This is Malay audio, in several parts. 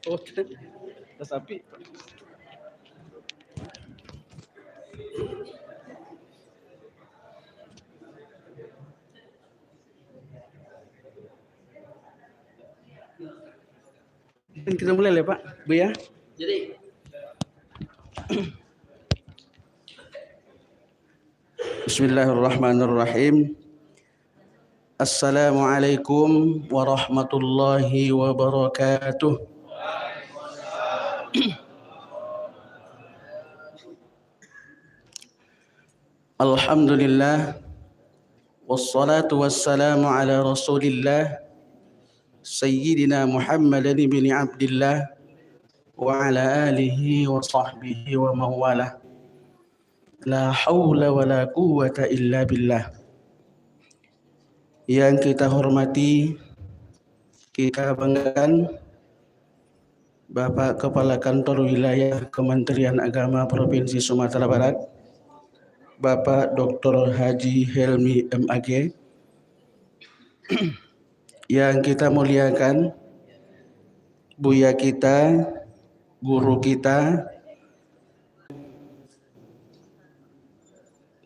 Oh, ada sapi. Kita mulai ya Pak, Bu ya. Jadi Bismillahirrahmanirrahim. Assalamualaikum warahmatullahi wabarakatuh. Alhamdulillah wassalatu wassalamu ala Rasulillah Sayyidina Muhammadin bin Abdillah wa ala alihi wa sahbihi wa mawalah. La haula wa la quwwata illa billah. Yang kita hormati, kita banggakan Bapak Kepala Kantor Wilayah Kementerian Agama Provinsi Sumatera Barat, Bapak Dr. Haji Helmi MAG. Yang kita muliakan Buya kita, guru kita,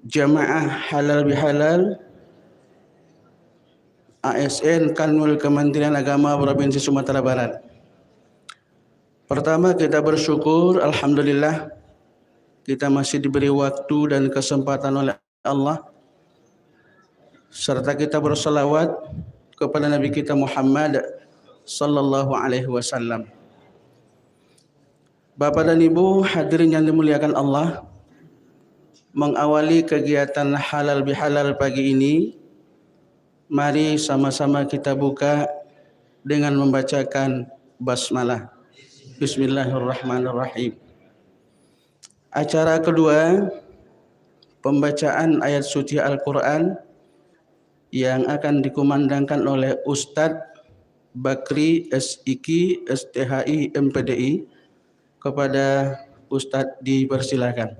Jamaah Halal Bihalal ASN Kanwil Kementerian Agama Provinsi Sumatera Barat. Pertama, kita bersyukur, alhamdulillah, kita masih diberi waktu dan kesempatan oleh Allah, serta kita berselawat kepada Nabi kita Muhammad sallallahu alaihi wasallam. Bapak dan Ibu hadirin yang dimuliakan Allah, mengawali kegiatan halal bihalal pagi ini, mari sama-sama kita buka dengan membacakan basmalah. Bismillahirrahmanirrahim. Acara kedua, pembacaan ayat suci Al-Quran yang akan dikumandangkan oleh Ustadz Bakri SIK STHI MPDI. Kepada Ustadz dipersilakan.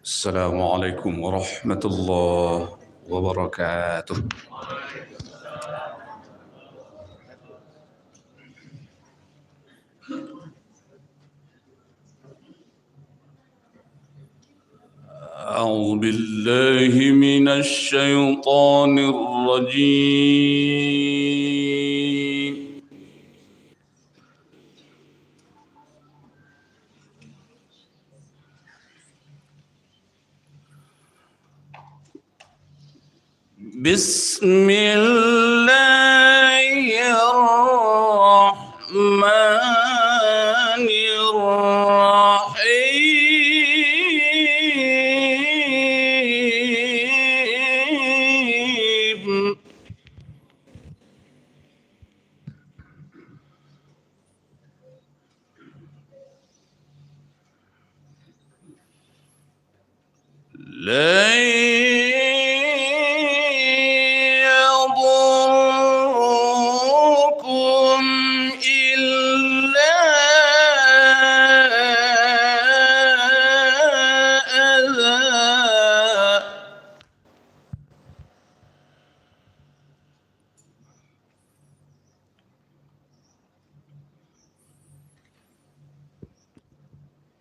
Assalamualaikum warahmatullahi wabarakatuh. أعوذ بالله من الشيطان الرجيم. بسم الله الرحمن الرحيم. لا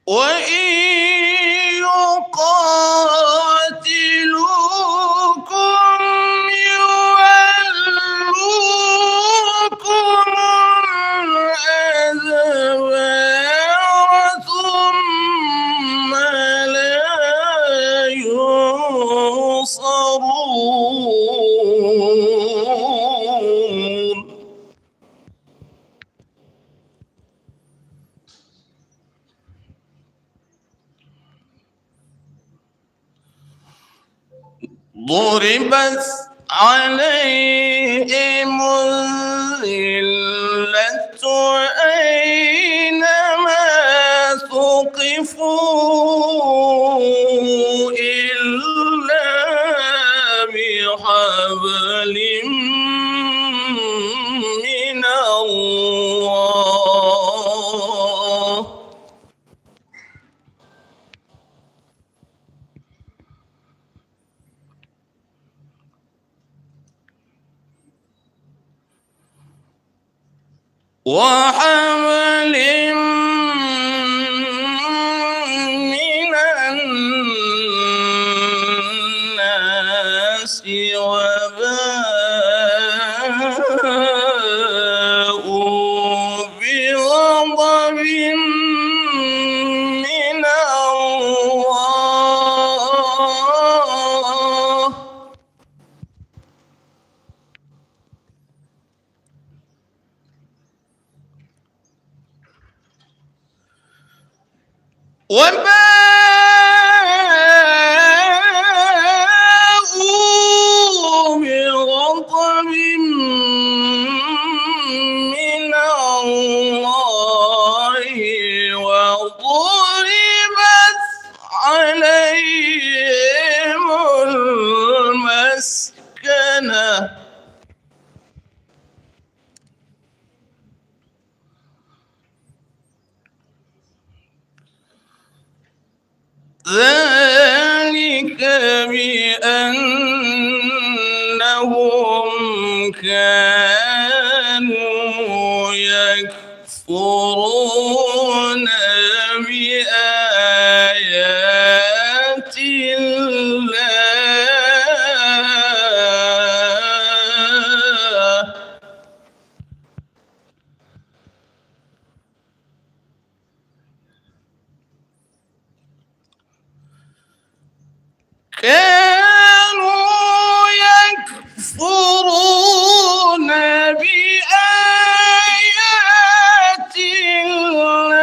وإن يقاتلوكم يولوكم الأدبار ثم لا ينصرون. ضربت عليهم الذلة أينما ثقفوا إلا بحبل من الله. وحبل من الناس وباءوا بغضب من الله وباءوا بغضب من الله وضربت عليهم المسكنة ذلك بأنهم كانوا يكفرون بآيات الله كانوا يكفرون بآيات الله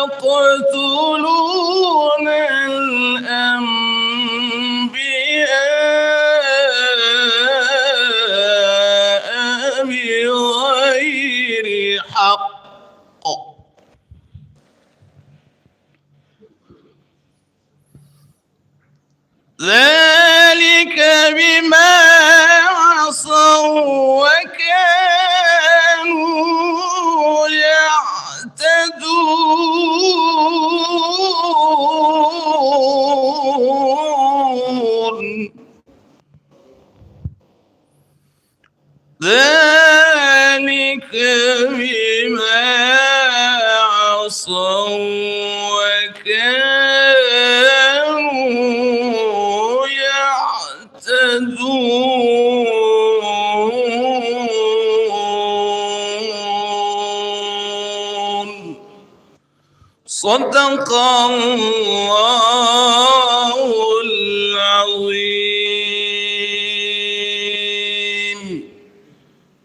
ويقتلون الأنبياء بغير حق ذلك بما عصوا وكانوا يعتدون ذلك بما عصوا وكانوا يعتدون صدق الله العظيم.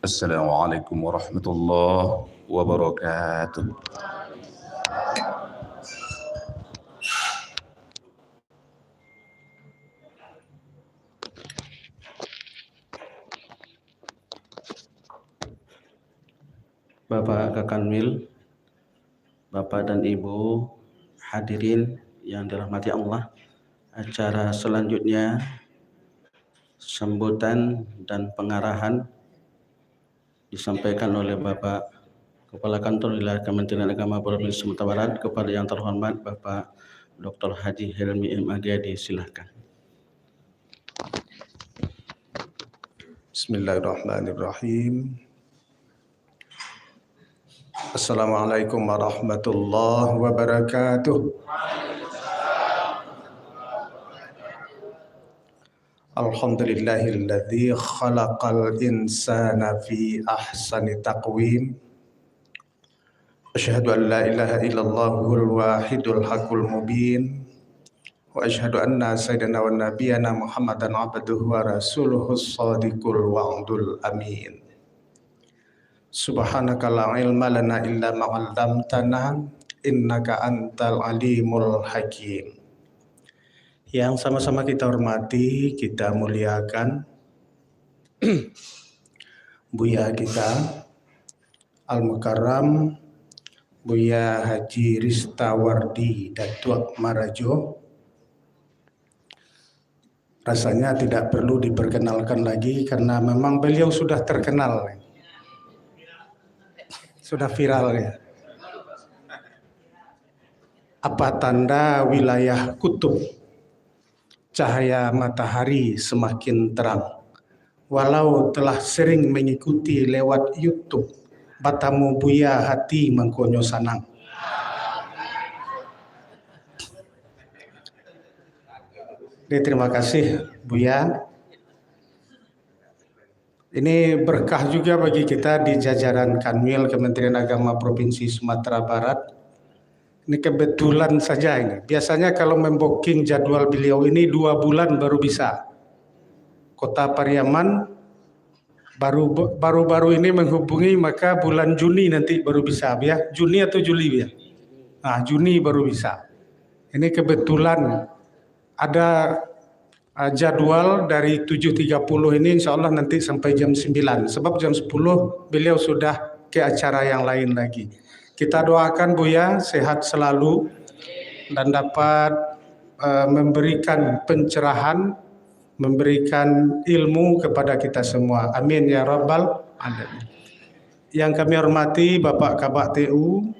السلام عليكم ورحمة الله وبركاته. Bapak Kakanwil, Bapak dan Ibu hadirin yang dirahmati Allah, acara selanjutnya sambutan dan pengarahan disampaikan oleh Bapak Kepala Kantor Wilayah Kementerian Agama Provinsi Sumatera Barat kepada yang terhormat Bapak Dr. Haji Helmi MAG, silakan. Bismillahirrahmanirrahim. Assalamualaikum warahmatullahi wabarakatuh. Alhamdulillahilladzi khalaqal insana fi ahsani taqwim. Asyhadu an la ilaha illallahul wahidul haqqul mubin. Wa asyhadu anna sayyidina wa nabiyyana Muhammadan abduhu wa rasuluhus shadiqul wa'dul amin. Subhanaka la ilma lana illa ma 'allamtana innaka antal alimul hakim. Yang sama-sama kita hormati, kita muliakan Buya kita Al-Mukarram Buya Haji Ristawardi Datuk Marajo. Rasanya tidak perlu diperkenalkan lagi karena memang beliau sudah terkenal. Sudah viral ya. Apa tanda wilayah kutub? Cahaya matahari semakin terang. Walau telah sering mengikuti lewat YouTube, batamu Buya hati mengkonyo sanang. Terima kasih Buya. Ini berkah juga bagi kita di jajaran Kanwil Kementerian Agama Provinsi Sumatera Barat. Ini kebetulan saja ini. Biasanya kalau membooking jadwal beliau ini 2 bulan baru bisa. Kota Pariaman baru-baru ini menghubungi, maka bulan Juni nanti baru bisa ya. Juni atau Juli ya? Nah, Juni baru bisa. Ini kebetulan ada jadwal dari 7.30 ini insya Allah nanti sampai jam 9. Sebab jam 10 beliau sudah ke acara yang lain lagi. Kita doakan Buya sehat selalu dan dapat memberikan pencerahan, memberikan ilmu kepada kita semua. Amin ya rabbal alamin. Yang kami hormati Bapak Kabak TU,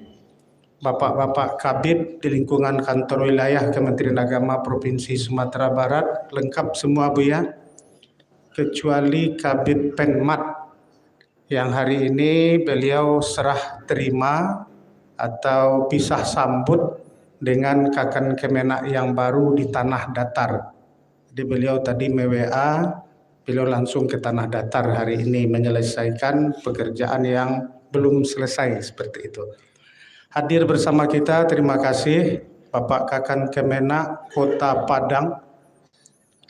Bapak-bapak Kabid di lingkungan kantor wilayah Kementerian Agama Provinsi Sumatera Barat, lengkap semua Buya, kecuali Kabid Penmat yang hari ini beliau serah terima atau pisah sambut dengan Kakan Kemenak yang baru di Tanah Datar. Jadi beliau tadi me-WA, beliau langsung ke Tanah Datar hari ini menyelesaikan pekerjaan yang belum selesai seperti itu. Hadir bersama kita, terima kasih Bapak Kakan Kemenak Kota Padang,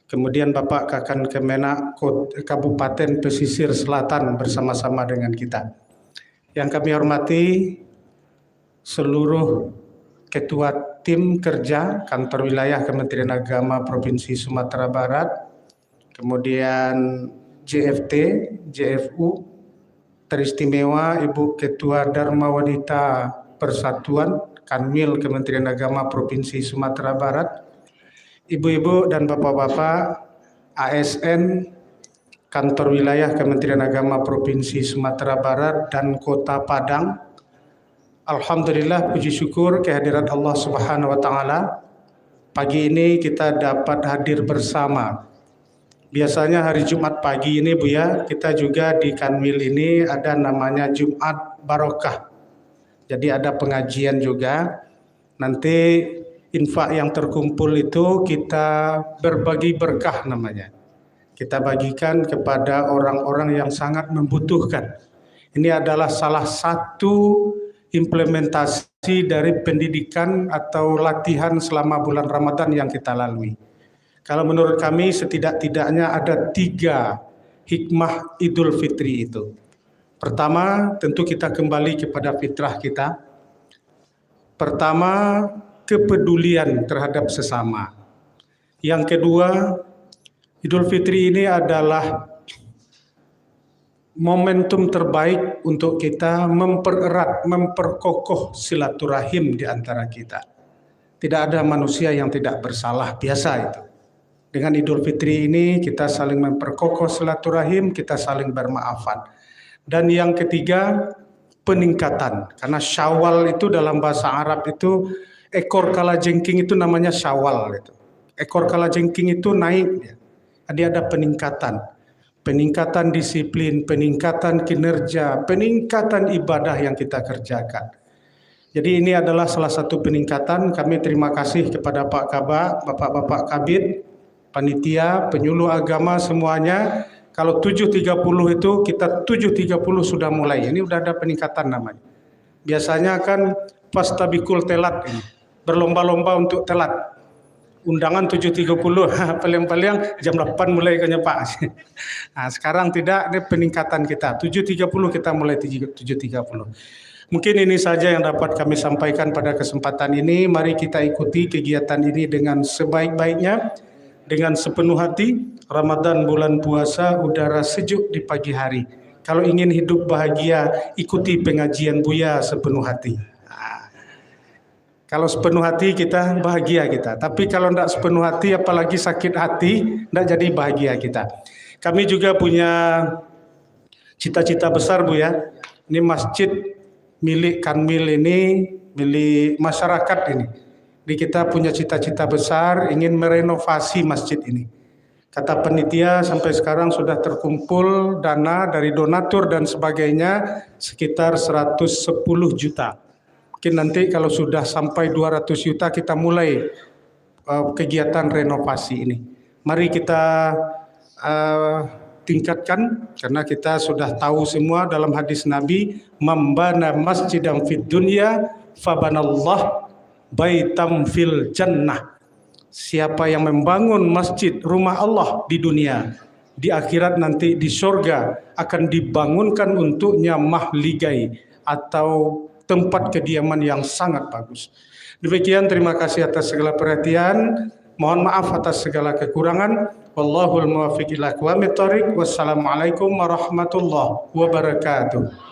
kemudian Bapak Kakan Kemenak Kabupaten Pesisir Selatan bersama-sama dengan kita. Yang kami hormati seluruh ketua tim kerja kantor wilayah Kementerian Agama Provinsi Sumatera Barat, kemudian JFT, JFU, teristimewa Ibu Ketua Dharma Wanita Persatuan Kanwil Kementerian Agama Provinsi Sumatera Barat, ibu-ibu dan bapak-bapak ASN kantor wilayah Kementerian Agama Provinsi Sumatera Barat dan Kota Padang. Alhamdulillah, puji syukur kehadirat Allah Subhanahu wa taala. Pagi ini kita dapat hadir bersama. Biasanya hari Jumat pagi ini Buya, kita juga di Kanwil ini ada namanya Jumat Barokah. Jadi ada pengajian juga. Nanti infak yang terkumpul itu kita berbagi berkah namanya. Kita bagikan kepada orang-orang yang sangat membutuhkan. Ini adalah salah satu implementasi dari pendidikan atau latihan selama bulan Ramadan yang kita lalui. Kalau menurut kami setidak-tidaknya ada 3 hikmah Idul Fitri itu. Pertama, tentu kita kembali kepada fitrah kita. Pertama, kepedulian terhadap sesama. Yang kedua, Idul Fitri ini adalah momentum terbaik untuk kita mempererat, memperkokoh silaturahim di antara kita. Tidak ada manusia yang tidak bersalah, biasa itu. Dengan Idul Fitri ini kita saling memperkokoh silaturahim, kita saling bermaafan. Dan yang ketiga, peningkatan. Karena Syawal itu dalam bahasa Arab itu, ekor kalajengking itu namanya Syawal. Itu. Ekor kalajengking itu naik. Jadi ada peningkatan. Peningkatan disiplin, peningkatan kinerja, peningkatan ibadah yang kita kerjakan. Jadi ini adalah salah satu peningkatan. Kami terima kasih kepada Pak Kabak, Bapak-bapak Kabid, panitia, penyuluh agama semuanya. Kalau 7.30 itu kita 7.30 sudah mulai. Ini sudah ada peningkatan namanya. Biasanya kan pas tabikul telat ini. Berlomba-lomba untuk telat. Undangan 7.30, paling-paling jam 8 mulai kayaknya Pak. Nah, sekarang tidak, ini peningkatan kita. 7.30 kita mulai 7.30. Mungkin ini saja yang dapat kami sampaikan pada kesempatan ini. Mari kita ikuti kegiatan ini dengan sebaik-baiknya. Dengan sepenuh hati, Ramadan bulan puasa, udara sejuk di pagi hari. Kalau ingin hidup bahagia, ikuti pengajian Buya sepenuh hati. Nah, kalau sepenuh hati kita bahagia kita. Tapi kalau tidak sepenuh hati, apalagi sakit hati, tidak jadi bahagia kita. Kami juga punya cita-cita besar Buya. Ini masjid milik Kanwil ini, milik masyarakat ini. Jadi kita punya cita-cita besar ingin merenovasi masjid ini. Kata panitia sampai sekarang sudah terkumpul dana dari donatur dan sebagainya sekitar 110 juta. Mungkin nanti kalau sudah sampai 200 juta kita mulai kegiatan renovasi ini. Mari kita tingkatkan karena kita sudah tahu semua dalam hadis Nabi, "Mambana masjidan fid dunya fabanallah baitam fil jannah." Siapa yang membangun masjid rumah Allah di dunia, di akhirat nanti di surga akan dibangunkan untuknya mahligai atau tempat kediaman yang sangat bagus. Demikian, terima kasih atas segala perhatian. Mohon maaf atas segala kekurangan. Wallahul muwaffiq ila aqwamit thoriq. Wassalamualaikum warahmatullahi wabarakatuh.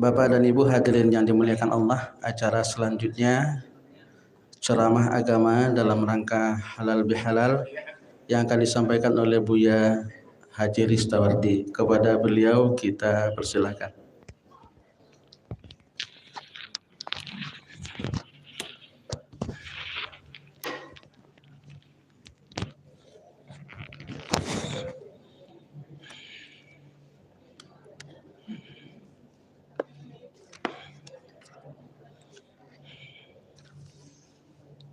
Bapak dan Ibu hadirin yang dimuliakan Allah, acara selanjutnya ceramah agama dalam rangka halal bihalal yang akan disampaikan oleh Buya Haji Ristawardi. Kepada beliau kita persilakan.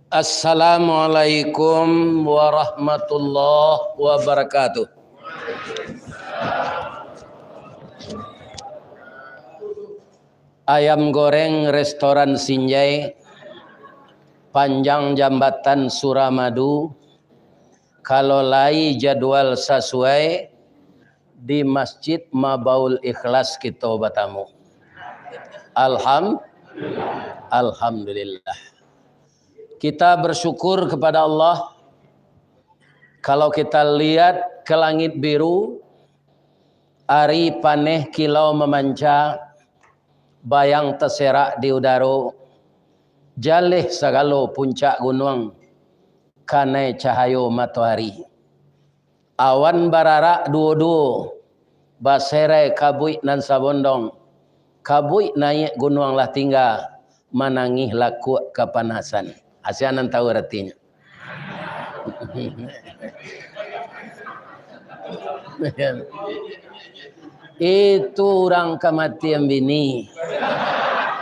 Assalamualaikum warahmatullahi wabarakatuh. Ayam goreng restoran Sinjai, panjang jambatan Suramadu, kalau lai jadwal sesuai di Masjid Mabaul Ikhlas kita batamu. Alhamdulillah. Kita bersyukur kepada Allah. Kalau kita lihat ke langit biru, ari paneh kilau memanca, bayang terserak di udara, jalih sagalo puncak gunung, kanai cahayo matahari. Awan bararak duo-duo, basere kabui nan sabondong, kabui naik gunung lah tinggal, manangih laku kepanasan. Asianan tahu artinya. Itu orang kematian bini,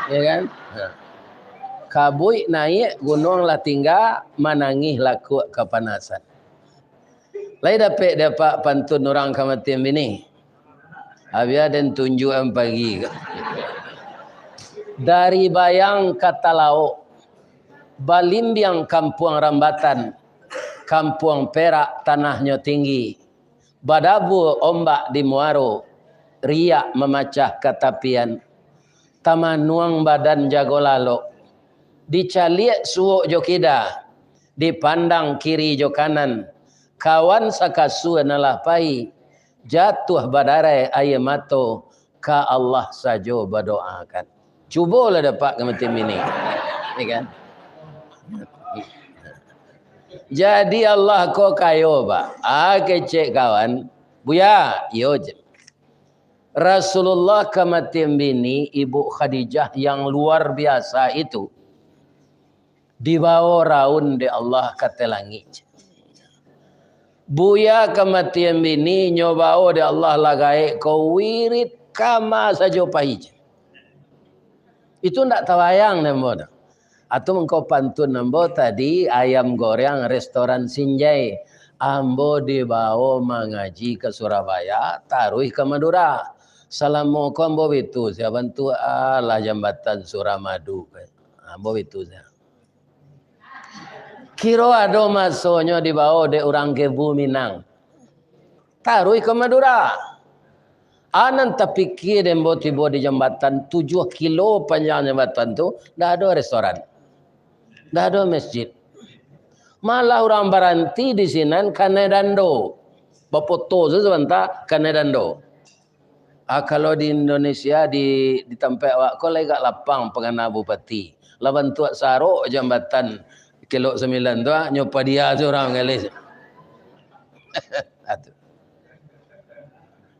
ya kan? Kabui naik gunung lah tinggal, manangih laku kepanasan. Lai dapat pantun orang kematian bini. Habis dan tunjukan pagi. Dari bayang kata lauk, Balimbiang Kampung Rambatan, Kampung Perak tanahnya tinggi, badabu ombak di Muaro, riak memacah katapian, tamanuang badan jago lalo, dicaliak suuk jo kida, dipandang kiri jo kanan, kawan sakasu nalah pai, jatuh badare aye mato, ka Allah sajo berdoakan. Cubalah dapat kematian ini, ya kan? Jadi Allah ko kayo ba? Kecek kawan. Buya, yo je. Rasulullah kematian bini Ibu Khadijah yang luar biasa itu dibawa raun di Allah kata langit. Buya kematian bini nyobao di Allah lagai ko wirid kama saja pahij. Itu ndak tawayang nembo. Atau engkau pantun nambo tadi ayam goreng restoran Sinjai. Ambo dibawa mengaji ke Surabaya, taruh ke Madura. Assalamualaikum ambo itu saya bantu lah jambatan Suramadu. Ambo itu saya. Kiro ada masuknya dibawa de orang ke Buminang. Taruh ke Madura. Anan terpikir dembo tiba di jambatan 7 kilo panjang jambatan tu, dah ada restoran. Dah ada masjid. Malah orang baranti di sini kanedando. Bapoto sebentar kanedando. Kalau di Indonesia di tempat awak ko lega lapang pengana bupati. Laban tuak sarok jambatan kilo 9 tu nyopa dia seorang ngelis.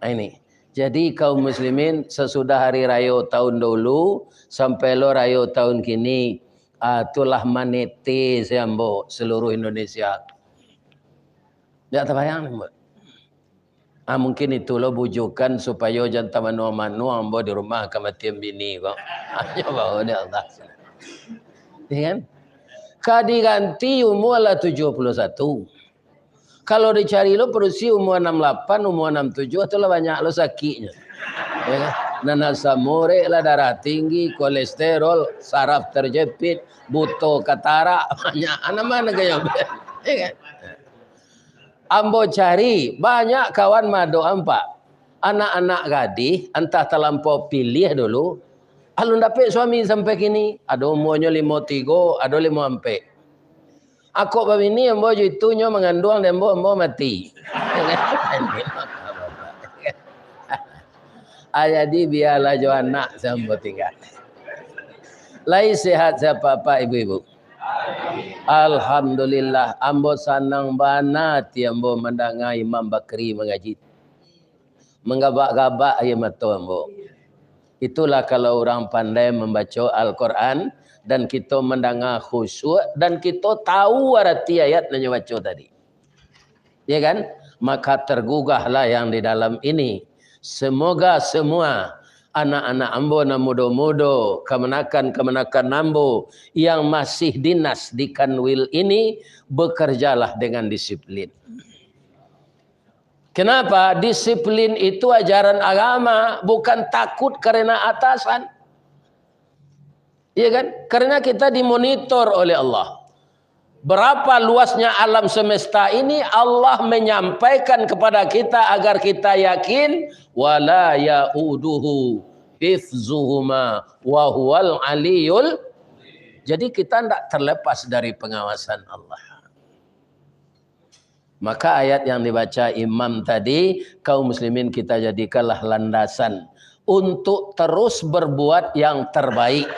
Ini. Jadi kaum muslimin sesudah hari raya tahun dulu sampai lo raya tahun kini itulah manete sembo seluruh Indonesia. Tak terbayang mbak. Mungkin itu lo bujukan supaya jangan manu ambo di rumah kematian bini kok. Hanya bawa dia Allah. Ya kan? Kadi ganti umur lah 71. Kalau dicari lo produksi umur 68, umur 67 itulah banyak lo sakitnya. Ya kan? Nana samore lah, darah tinggi, kolesterol, saraf terjepit, buto katarak, banyak. Anak mana kaya? Ya kan? Ambo cari banyak kawan mado ampak. Anak-anak gadis entah terlampau pilih dulu. Alun dapat suami sampai kini. Ada umurnya 53, ada 54. Aku babini ambo itunya mengandung dan ambo mati. Jadi biarlah jo anak sambo tinggal. Lai sehat siapa-apa ibu-ibu. Alhamdulillah ambo sanang banget ambo mendengar Imam Bakri mengaji. Menggabak-gabak ayat mata ambo. Itulah kalau orang pandai membaca Al-Quran dan kita mendengar khusyuk dan kita tahu arti ayat yang baca tadi. Ya kan? Maka tergugahlah yang di dalam ini. Semoga semua anak-anak ambo na muda-muda, kemenakan-kemenakan ambo yang masih dinas di Kanwil ini bekerjalah dengan disiplin. Kenapa? Disiplin itu ajaran agama, bukan takut karena atasan. Iya kan? Karena kita dimonitor oleh Allah. Berapa luasnya alam semesta ini Allah menyampaikan kepada kita agar kita yakin wala yauduhu hifzuhuma wa huwal aliyul. Jadi kita tidak terlepas dari pengawasan Allah. Maka ayat yang dibaca imam tadi, kaum muslimin kita jadikanlah landasan untuk terus berbuat yang terbaik.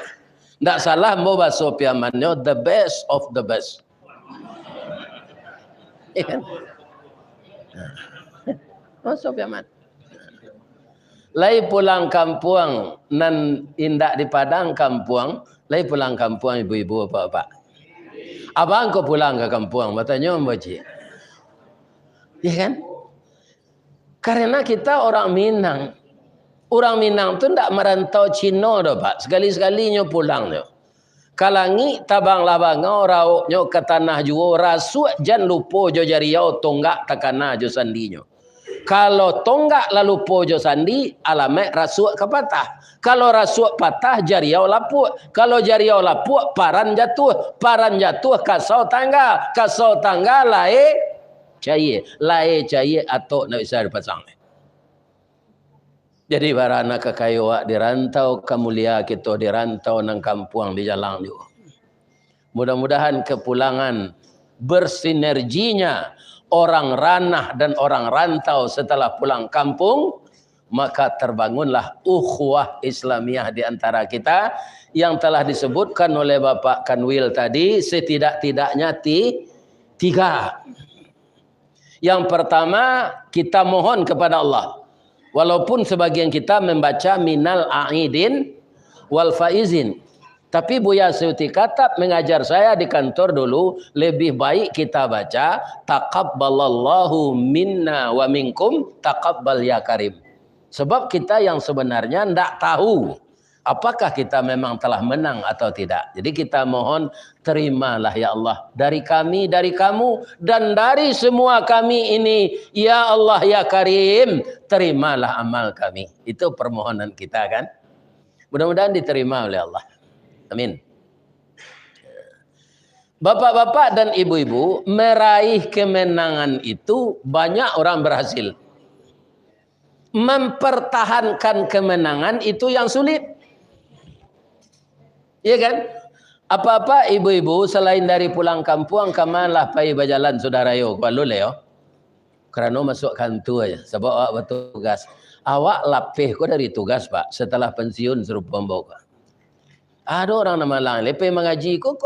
Tidak salah mau bahasa piamannya the best of the best. Iya kan? Bahasa piaman. Lai pulang kampung nan indak di Padang kampung, lai pulang kampung ibu-ibu bapak-bapak. Abang kau pulang ke kampung, bertanya Mbak. Ya kan? Karena kita orang Minang. Orang Minang tu tidak merantau Cina dah Pak. Sekali-sekalinya pulang tu. Kalangi tabang labang rauknya ke tanah juo rasuk jan lupo jo jariau tonggak takana jo sandinya. Kalau tonggak lalu po jo sandi alamek rasuk ke patah. Kalau rasuk patah jariau lapuk. Kalau jariau lapuk paran jatuh. Paran jatuh kasau tangga lae cair. Lae cair atau nak bisa dipasang. Jadi para anak kekayuak dirantau kemulia kita dirantau nang kampung di jalan juga. Mudah-mudahan kepulangan bersinerginya orang ranah dan orang rantau setelah pulang kampung, maka terbangunlah ukhuwah Islamiyah di antara kita yang telah disebutkan oleh Bapak Kanwil tadi setidak-tidaknya tiga. Yang pertama kita mohon kepada Allah. Walaupun sebagian kita membaca minal a'idin wal faizin. Tapi Buya Suyuti Katab mengajar saya di kantor dulu, lebih baik kita baca taqabbalallahu minna wa minkum taqabbal ya karim. Sebab kita yang sebenarnya tidak tahu apakah kita memang telah menang atau tidak. Jadi kita mohon terimalah ya Allah dari kami, dari kamu dan dari semua kami ini. Ya Allah ya Karim, terimalah amal kami. Itu permohonan kita kan. Mudah-mudahan diterima oleh Allah. Amin. Bapak-bapak dan ibu-ibu, meraih kemenangan itu banyak orang berhasil. Mempertahankan kemenangan itu yang sulit. Iya kan? Apa-apa ibu-ibu selain dari pulang kampung kamalah pai berjalan saudara yo Kuala Leo. Kerana masuk kantor aja sebab awak bertugas. Awak lapih kau dari tugas Pak setelah pensiun suruh pembawa. Ada orang nama lain lepeh mengaji kok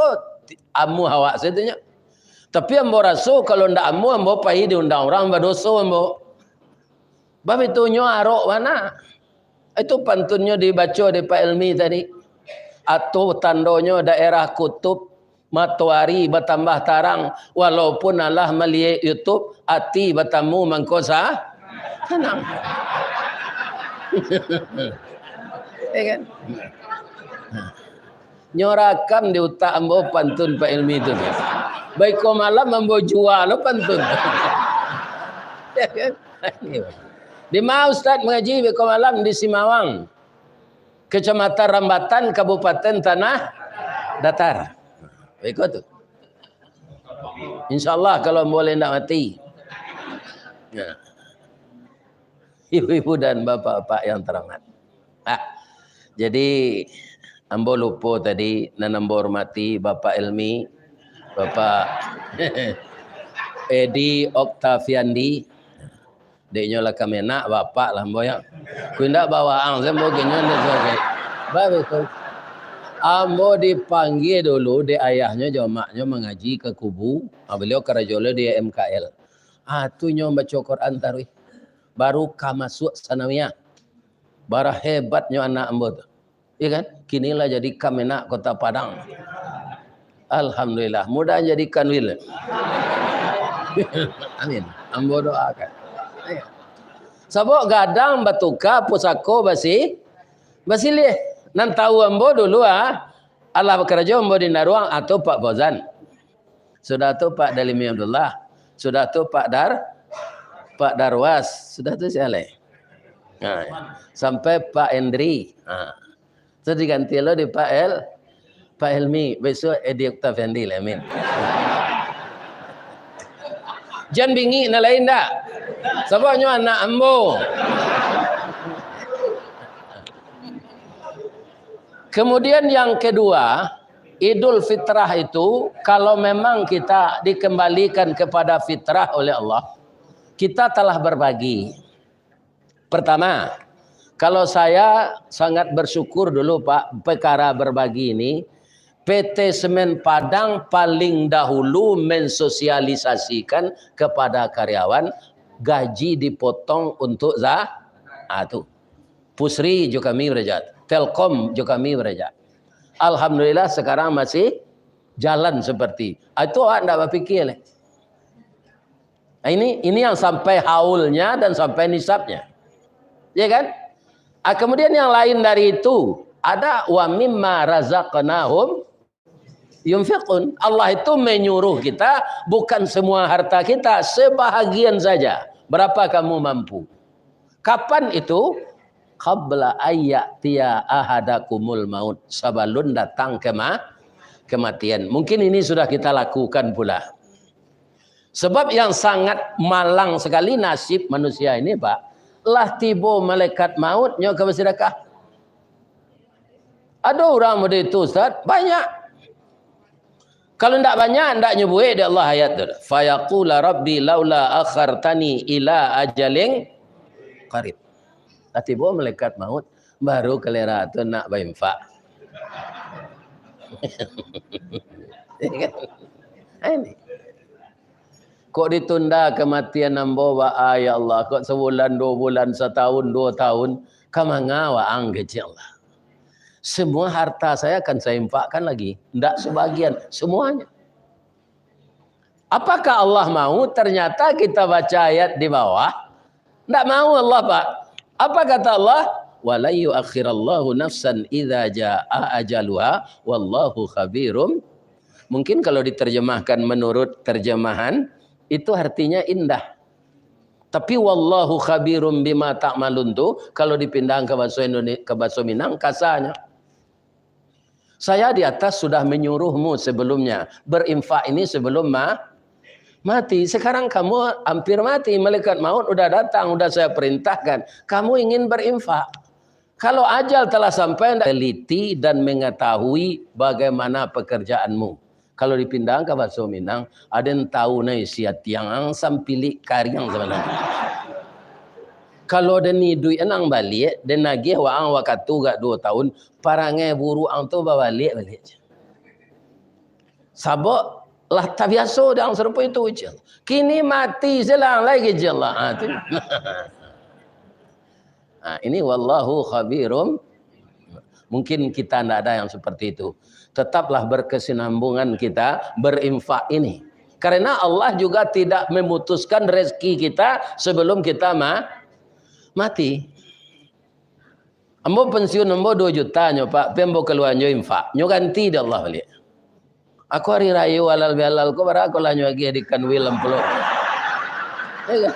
amu awak setanya. Tapi ambo rasa kalau ndak amu ambo pai diundang orang berdosa ambo. Bab itu nyo arok mana? Itu pantunnya dibaca di Pak Ilmi tadi. Atau tandanya daerah kutub matahari bertambah tarang walaupun Allah melihat YouTube hati bertamu mangkosa tenang. Ya kan? Nyorakam di utak ambo pantun Pak Ilmi itu. Baik ko malam ambo jual lo pantun. Di mana Ustaz mengaji beko malam di Simawang, Kecamatan Rambatan, Kabupaten Tanah Datar. Ikut tu. InsyaAllah kalau boleh nak mati. Ya. Ibu-ibu dan bapak-bapak yang terhormat. Jadi ambo lupa tadi nanambo hormati Bapak Elmi, Bapak Edi Oktaviandi. Deknya lah kami nak bapak lah ambo ya. Ku ndak bawa ang sembo genyon dia. Babe tu. Ambo dipanggil dulu di ayahnya jamaknya mengaji ke kubu. Beliau kerajole di MKL. Tu nyo baca Quran tarwih. Baru masuk sanawiyah. Bara hebatnya anak ambo tu. Ya kan? Kinilah jadi Kamenak Kota Padang. Alhamdulillah. Mudah jadi kanwil. Amin. Ambo doakan. Sabok gadang batuka pusako basi leh. Nan tahu ambo dulu Allah bekerja ambo di Naruang atau Pak Bozan. Sudah tu Pak Dalimi Abdullah. Sudah tu Pak Darwas. Sudah tu siapa? Sampai Pak Endri. Terus diganti lo di Pak Helmi. Besok Edi Oktaviandi lah. Amin. Jangan bingi na lain dah. Sebabnya anak ambo. Kemudian yang kedua, Idul Fitrah itu kalau memang kita dikembalikan kepada fitrah oleh Allah, kita telah berbagi. Pertama, kalau saya sangat bersyukur dulu Pak, perkara berbagi ini, PT Semen Padang paling dahulu mensosialisasikan kepada karyawan gaji dipotong untuk itu. Pusri juga kami berjat, Telkom juga kami berjat. Alhamdulillah sekarang masih jalan seperti itu. Anda berpikir ini yang sampai haulnya dan sampai nisabnya, ya kan? Kemudian yang lain dari itu ada wa mimma razaqnahum yunfiqun. Allah itu menyuruh kita bukan semua harta kita, sebahagian saja. Berapa kamu mampu? Kapan itu? Qabla ayyatiya ahadakumul maut. Sebelum datang kematian. Mungkin ini sudah kita lakukan pula. Sebab yang sangat malang sekali nasib manusia ini Pak. Lah tiba malaikat maut nyo ke bersedekah. Ada orang model itu Ustaz? Banyak. Kalau tidak banyak, tidak nyebut dia Allah ayat tu. Fayaqula rabbi laula akhartani ila ajalin qarib. Tiba malaikat maut baru kelera tu nak berinfak. Ini. Kok ditunda kematian ambo wa ya Allah, kok sebulan, 2 bulan, setahun, 2 tahun, kamanga wa angge Allah. Semua harta saya akan saya infakkan lagi. Tidak sebagian, semuanya. Apakah Allah mau? Ternyata kita baca ayat di bawah. Tidak mau Allah Pak. Apa kata Allah? Wala yuakhirallahu nafsan idza jaa ajaluha wallahu khabirum. Mungkin kalau diterjemahkan menurut terjemahan itu artinya indah. Tapi wallahu khabirum bima ta'malun tuh kalau dipindahkan ke bahasa Indonesia, ke bahasa Minang kasarnya. Saya di atas sudah menyuruhmu sebelumnya berinfak ini sebelum mati. Sekarang kamu hampir mati, malaikat maut udah datang, udah saya perintahkan. Kamu ingin berinfak. Kalau ajal telah sampai, teliti dan mengetahui bagaimana pekerjaanmu. Kalau dipindahkan ke bahasa Minang, ada yang tahu nih siat yang sampili karyang sebenarnya. Kalau deni duit enang balik, dan nagih waang wakatu gak 2 tahun, parangai buru ang tu balik. Sabok lah tak biasa dah serupa itu je. Kini mati selang lagi je lah. Ini wallahu khabirum. Mungkin kita tidak ada yang seperti itu. Tetaplah berkesinambungan kita berinfak ini. Karena Allah juga tidak memutuskan rezeki kita sebelum kita mati. Ambo pensiun ambo 2 juta nyo Pak, pembo keluar nyo infak. Nyo ganti dah Allah balik. Aku hari raya halal bihalal ko bara aku lah nyo lagi di kanwil 60. Ya kan?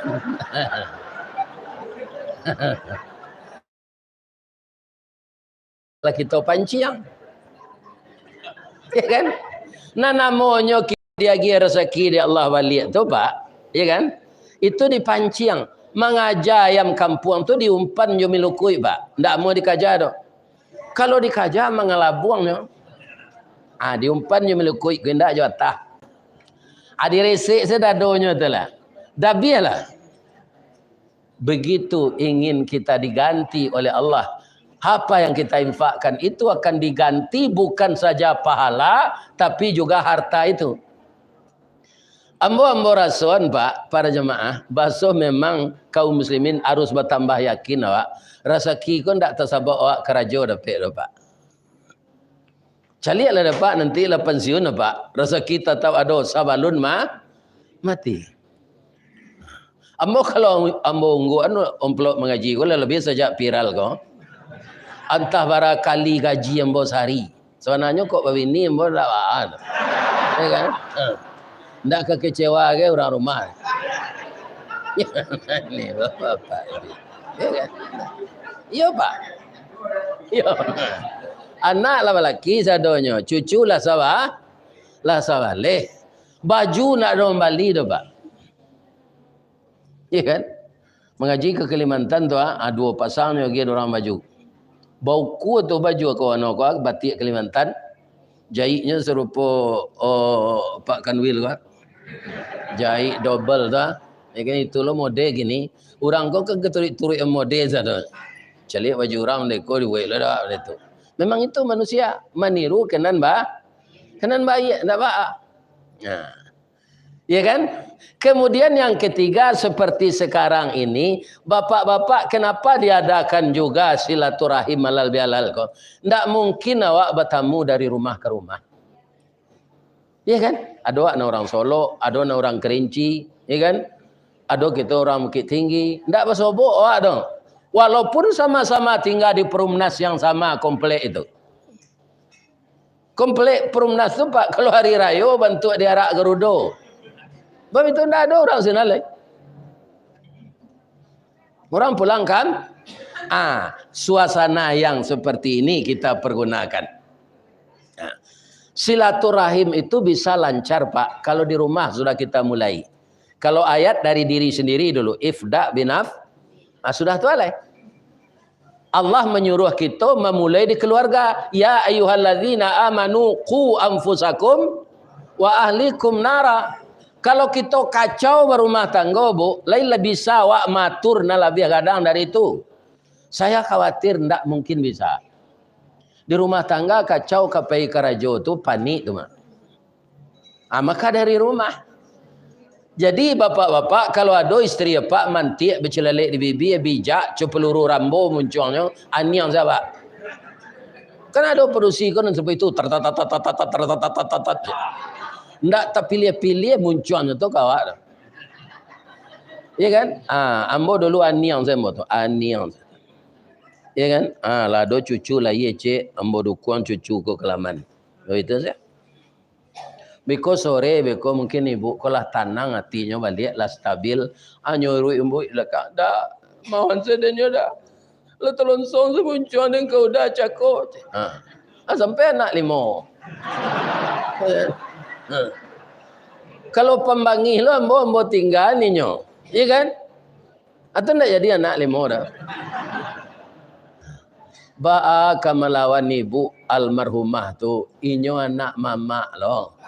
Lah kita panciang. Ya kan? Nah namanya dia rezeki di Allah balik tu Pak, ya kan? Itu dipanciang. Mengajar ayam kampung tu diumpan jo milukui Pak. Ndak mau dikajar tu. Kalau dikajar mengelabuangnya. Diumpan jo milukui gendak jo atah. Adi resik sedadonya tu lah. Dah biarlah. Begitu ingin kita diganti oleh Allah. Apa yang kita infakkan itu akan diganti bukan saja pahala tapi juga harta itu. Ambo rason Pak, para jemaah, basuh memang kaum muslimin harus bertambah yakin awak. Rezeki kau ndak tersabak awak kerajo dapat lo Pak. Calilah dapat nanti lah pensiun Pak. Rezeki tetap ada sabalun mati. Ambo kalau ambo unggu anu amplop mengaji kau lebih sejak viral kau. Antah bara kali gaji ambo sehari. Sebenarnya kok begini ambo dak ada. Ya kan? Ndak kekecewa ke orang rumah. Ni bapak. Ya kan? Iya Pak. Iya. Anak lah lelaki sadonyo, cucu lah sawah. Lah sawah leh. Baju nak dong bali tu Pak. Ya kan? Mengaji ke Kalimantan tu dua pasangnya lagi orang baju. Bauku tu baju aku anak batik Kalimantan. Jahitnya serupa Pak Kanwil kan. Jahit double tu. Ya kan itu lo model gini. Orang kau kan keturik-turik model saja. Calik baju orang deko dibuat lah itu. Memang itu manusia meniru kenan baik endak ba. Nah. Ya kan? Kemudian yang ketiga seperti sekarang ini, bapak-bapak kenapa diadakan juga silaturahim halal bihalal kok? Enggak mungkin awak bertamu dari rumah ke rumah. Ya kan? Ada orang Solo, ada orang Kerinci, ya kan? Ada kita orang Bukit Tinggi, enggak bersobok awak dong. Walaupun sama-sama tinggal di Perumnas yang sama komplek itu. Komplek Perumnas itu Pak, kalau hari raya bantu diarak gerudo. Sebab itu tidak ada orang senalai. Orang pulang kan? Suasana yang seperti ini kita pergunakan. Silaturahim itu bisa lancar Pak, kalau di rumah sudah kita mulai. Kalau ayat dari diri sendiri dulu, ifda binaf, sudah tu alai. Allah menyuruh kita memulai di keluarga. Ya ayyuhalladzina amanu qu anfusakum wa ahlikum nara. Kalau kita kacau berumah tangga Bu, lain lebih bisa wak matur na lebih kadang dari itu. Saya khawatir ndak mungkin bisa. Di rumah tangga kacau kapai karajo tu panik tu mah. Maka dari rumah. Jadi bapak-bapak kalau ada istri pak mantik bercelalek di bibi bijak cepeluru rambo munculnya aniang siapa? Kan ada produksi kan seperti itu ndak terpilih-pilih munculnya tu kawak. Ya kan? Ambo dulu aniang saya tu aniang. Ya kan? Lah do cucu lah ye cik ambo dukung cucu ko kelaman. Itu saya. Beko sore beko mungkin ibu kolah tanang hatinya balik lah stabil. Nyuruh ibu lah kak dah mohon sedenya dah. Lah telonsong sebuncuan dan kau dah cakap. Sampai anak 5. Kalau pembangih lo ambo tinggal ni nyo. Iya kan? Atau ndak jadi anak 5 dah. Ba'a kamalawan ibu almarhumah tu inyo anak mama lo.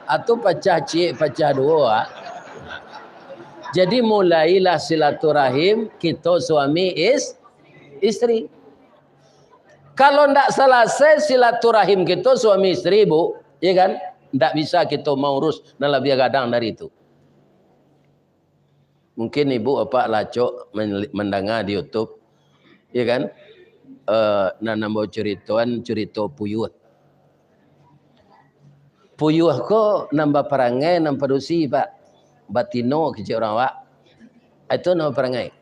Atau pecah cik, pecah 2. Jadi mulailah silaturahim kita suami istri. Kalau ndak selesai silaturahim kita suami istri Bu, ya kan? Ndak bisa kita mau urus dan lebih gadang dari itu. Mungkin ibu apa lacok mendengar di YouTube, ya kan? Nambah cerita puyuh. Puyuh ko nambah perangai nambah dosi Pak. Batino kecil orang Wak. Itu nambah perangai.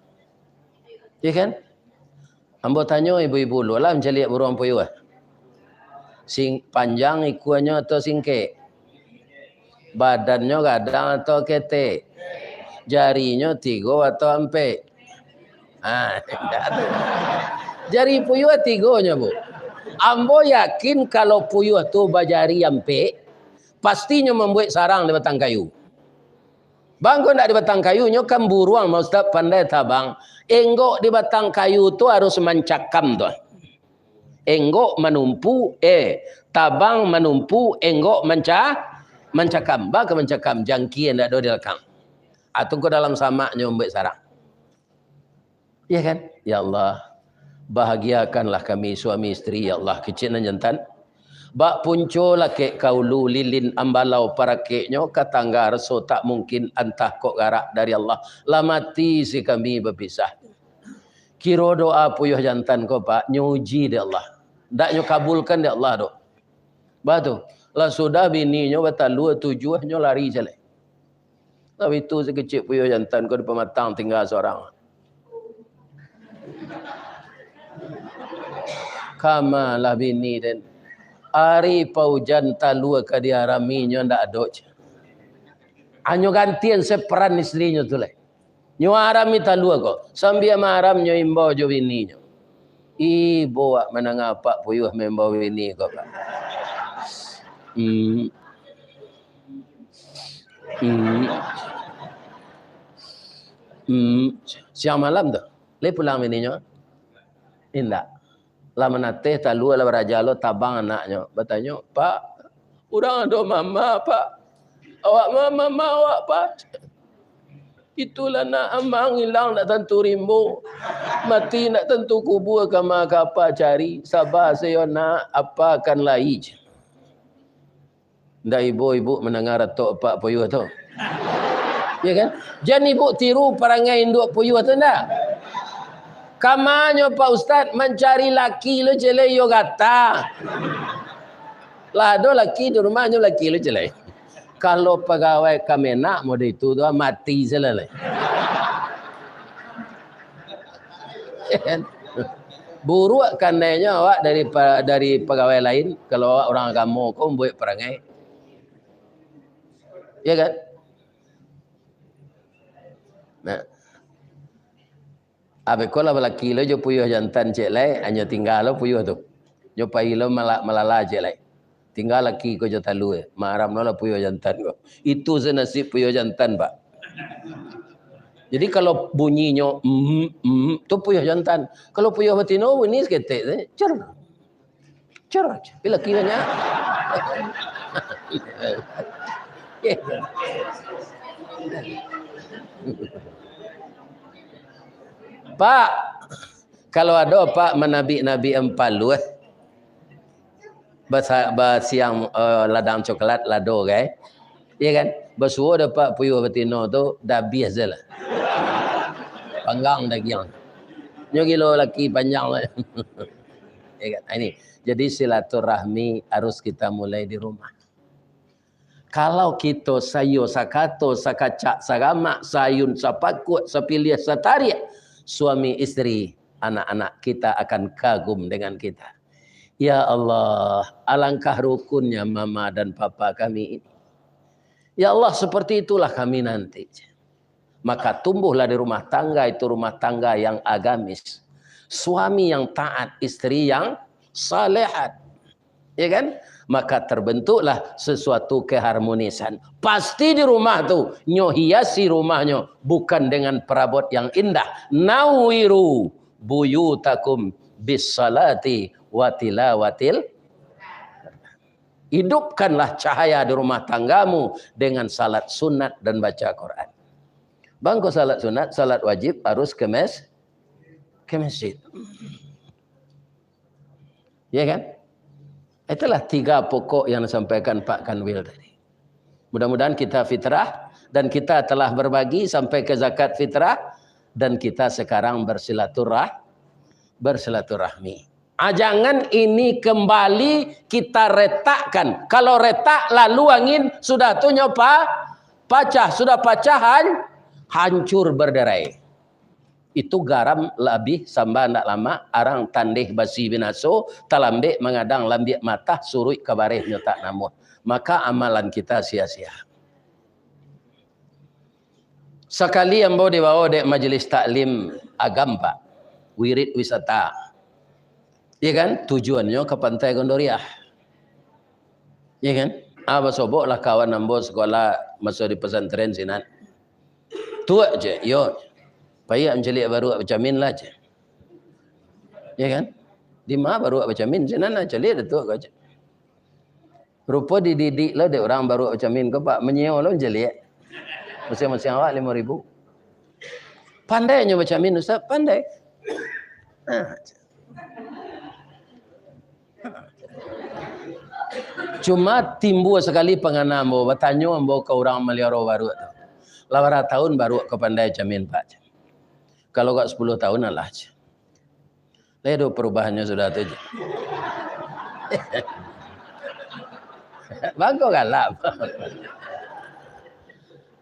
Ya kan? Ambo tanya ibu-ibu lu lah mencari burung puyuh. Sing panjang ikuannya atau singke? Badannya kadang atau ketek. Jarinya 3 atau 4. Jari puyuh 3-nya, Bu. Ambo yakin kalau puyuh tu bajari 4, pastinya membuat sarang di batang kayu. Bang, kau nak di batang kayunya kan buruang, mau Ustaz pandai tabang. Enggok di batang kayu tu harus mencakam tu. Enggok menumpu, tabang menumpu, enggok mencakam. Bang ke mencakam, jangki yang ada di belakang. Atau kau dalam samaknya membuat sarang. Ya kan? Ya Allah, bahagiakanlah kami suami isteri, ya Allah, kecil dan jantan. Bak punco laki kaulu lilin ambalau parakeknya katangga reso tak mungkin antah kok garak dari Allah. Lamati si kami berpisah. Kiro doa puyuh jantan ko Pak, nyuji dia Allah. Ndak nyo kabulkan dia Allah dok. Batu, lah sudah bininya batalu 7 nyo lari jelek. Tapi itu sekecil puyuh jantan ko di pematang tinggal seorang. Kamalah bini dan ari paujan talua ke dia raminya ndak ada. Anyo gantian seperan istrinya tu leh. Nyo arami talua ko. Sambil maramnya imbau jo bininya. Ibu wak menangapa puyuh membau bini ko Pak. Siang malam tu. Le pulang bininya. Indak. Lama nateh talua lah berajalo tabang anaknya. Bertanya, Pak, urang ada mama, Pak. Awak mama awak, Pak. Itulah nak amang hilang nak tentu rimbu. Mati nak tentu kubur kama apa cari. Sabar saya nak apa akan lai. Ndak ibu-ibu mendengar atok Pak puyuh tu. Ya kan? Jangan ibu tiru perangai induk puyuh tu ndak. Kamanyo Pak Ustaz mencari laki lo jelek yo kata. Lah do laki di rumahnya laki lo jelek. Kalau pegawai Kemenak mode itu tu mati selesai. Buruk kandainya awak dari pegawai lain kalau awak orang agama kau buat perangai. Ya kan? Nah. Abe kola laki lo jo puyuh jantan cek lai, hanya tinggal lo puyuh tu. Jo pai lo malala cek lai. Tinggal laki ko jo talu maram lo puyuh jantan ko. Itu senasib puyuh jantan, Pak. Jadi kalau bunyinya tu puyuh jantan. Kalau puyuh betina bunyi seketek cer. Cer. Bila kiranya Pak, kalau ada Pak menabi-nabi empalu basiang ladang coklat lado kan. Iya kan? Basuo ada Pak puyuh betina tu dah bias je lah. Panggang daging. Nyo kilo laki panjang lah. Ya kan? Ini. Jadi silaturahmi harus kita mulai di rumah. Kalau kita sayo sakato sakacak sagamak sayun sapakut sapilih sataria, suami istri anak-anak kita akan kagum dengan kita. Ya Allah, alangkah rukunnya mama dan papa kami ini. Ya Allah, seperti itulah kami nanti. Maka tumbuhlah di rumah tangga itu rumah tangga yang agamis. Suami yang taat, istri yang salehat. Ya kan? Maka terbentuklah sesuatu keharmonisan. Pasti di rumah tu nyo hiasi rumahnya bukan dengan perabot yang indah. Nawiru buyutakum bis salati wa tilawatil. Hidupkanlah cahaya di rumah tanggamu dengan salat sunat dan baca Quran. Bangko salat sunat, salat wajib harus ke masjid. Ya kan? Itulah 3 pokok yang disampaikan Pak Kanwil tadi. Mudah-mudahan kita fitrah dan kita telah berbagi sampai ke zakat fitrah dan kita sekarang bersilaturahmi. Jangan ini kembali kita retakkan. Kalau retak lalu angin sudah tu nyopa pecah, sudah pecahan hancur berderai. Itu garam lebih samba ndak lama arang tandih basi binaso talambe mengadang lambik mata surui kabareh nyotak namun maka amalan kita sia-sia. Sekali ambo dibawa dek majelis taklim agam Pak. Wirid wisata. Ya kan? Tujuannya ke Pantai Gondoriah. Ya kan? Abah sobok lah kawan ambo sekolah masuk di pesantren sinan. Tua je, yo. Payah mencelik baru bercamin lah je. Ya kan? Di mana baru bercamin sinan lah celik dah tua kau je. Rupa dididik lah dek orang baru bercamin kau Pak menyewa lah mencelik. Masing-masing awak 5,000. Pandainya bercamin Ustaz, pandai. Cuma timbul sekali penganam ambo bertanya ambo ke orang Maliaro baru tu. 8 tahun baru ke pandai jamin Pak. Kalau kat 10 tahun alah je. Ledo perubahannya sudah tu je. Bangko galap.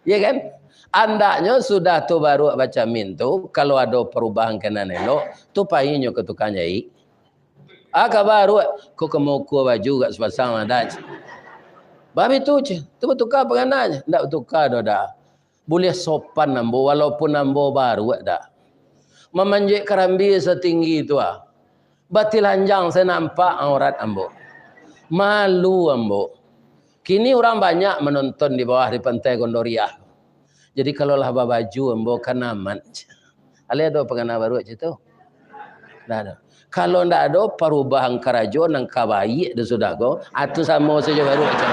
Ya kan? Andaknya sudah tu baru baca min tu kalau ada perubahan kena elok tu payahnya ke tukang nyai. Aka baru ko kemoko baju kat sepasang ada. Babi tu je. Tu bertukar pengananya. Ndak bertukar dah. Boleh sopan ambo walaupun ambo baru dah. Memanjik kerambi setinggi tu ah. Batil hanjang saya nampak aurat ambo. Malu ambo. Kini orang banyak menonton di bawah di Pantai Gondoriah. Jadi kalau lah baju ambo kan aman. Ale ada pengana baru je tu. Dah ada. Kalau ndak ada perubahan karajo nang kabaik dah sudah go, atu sama saja baru macam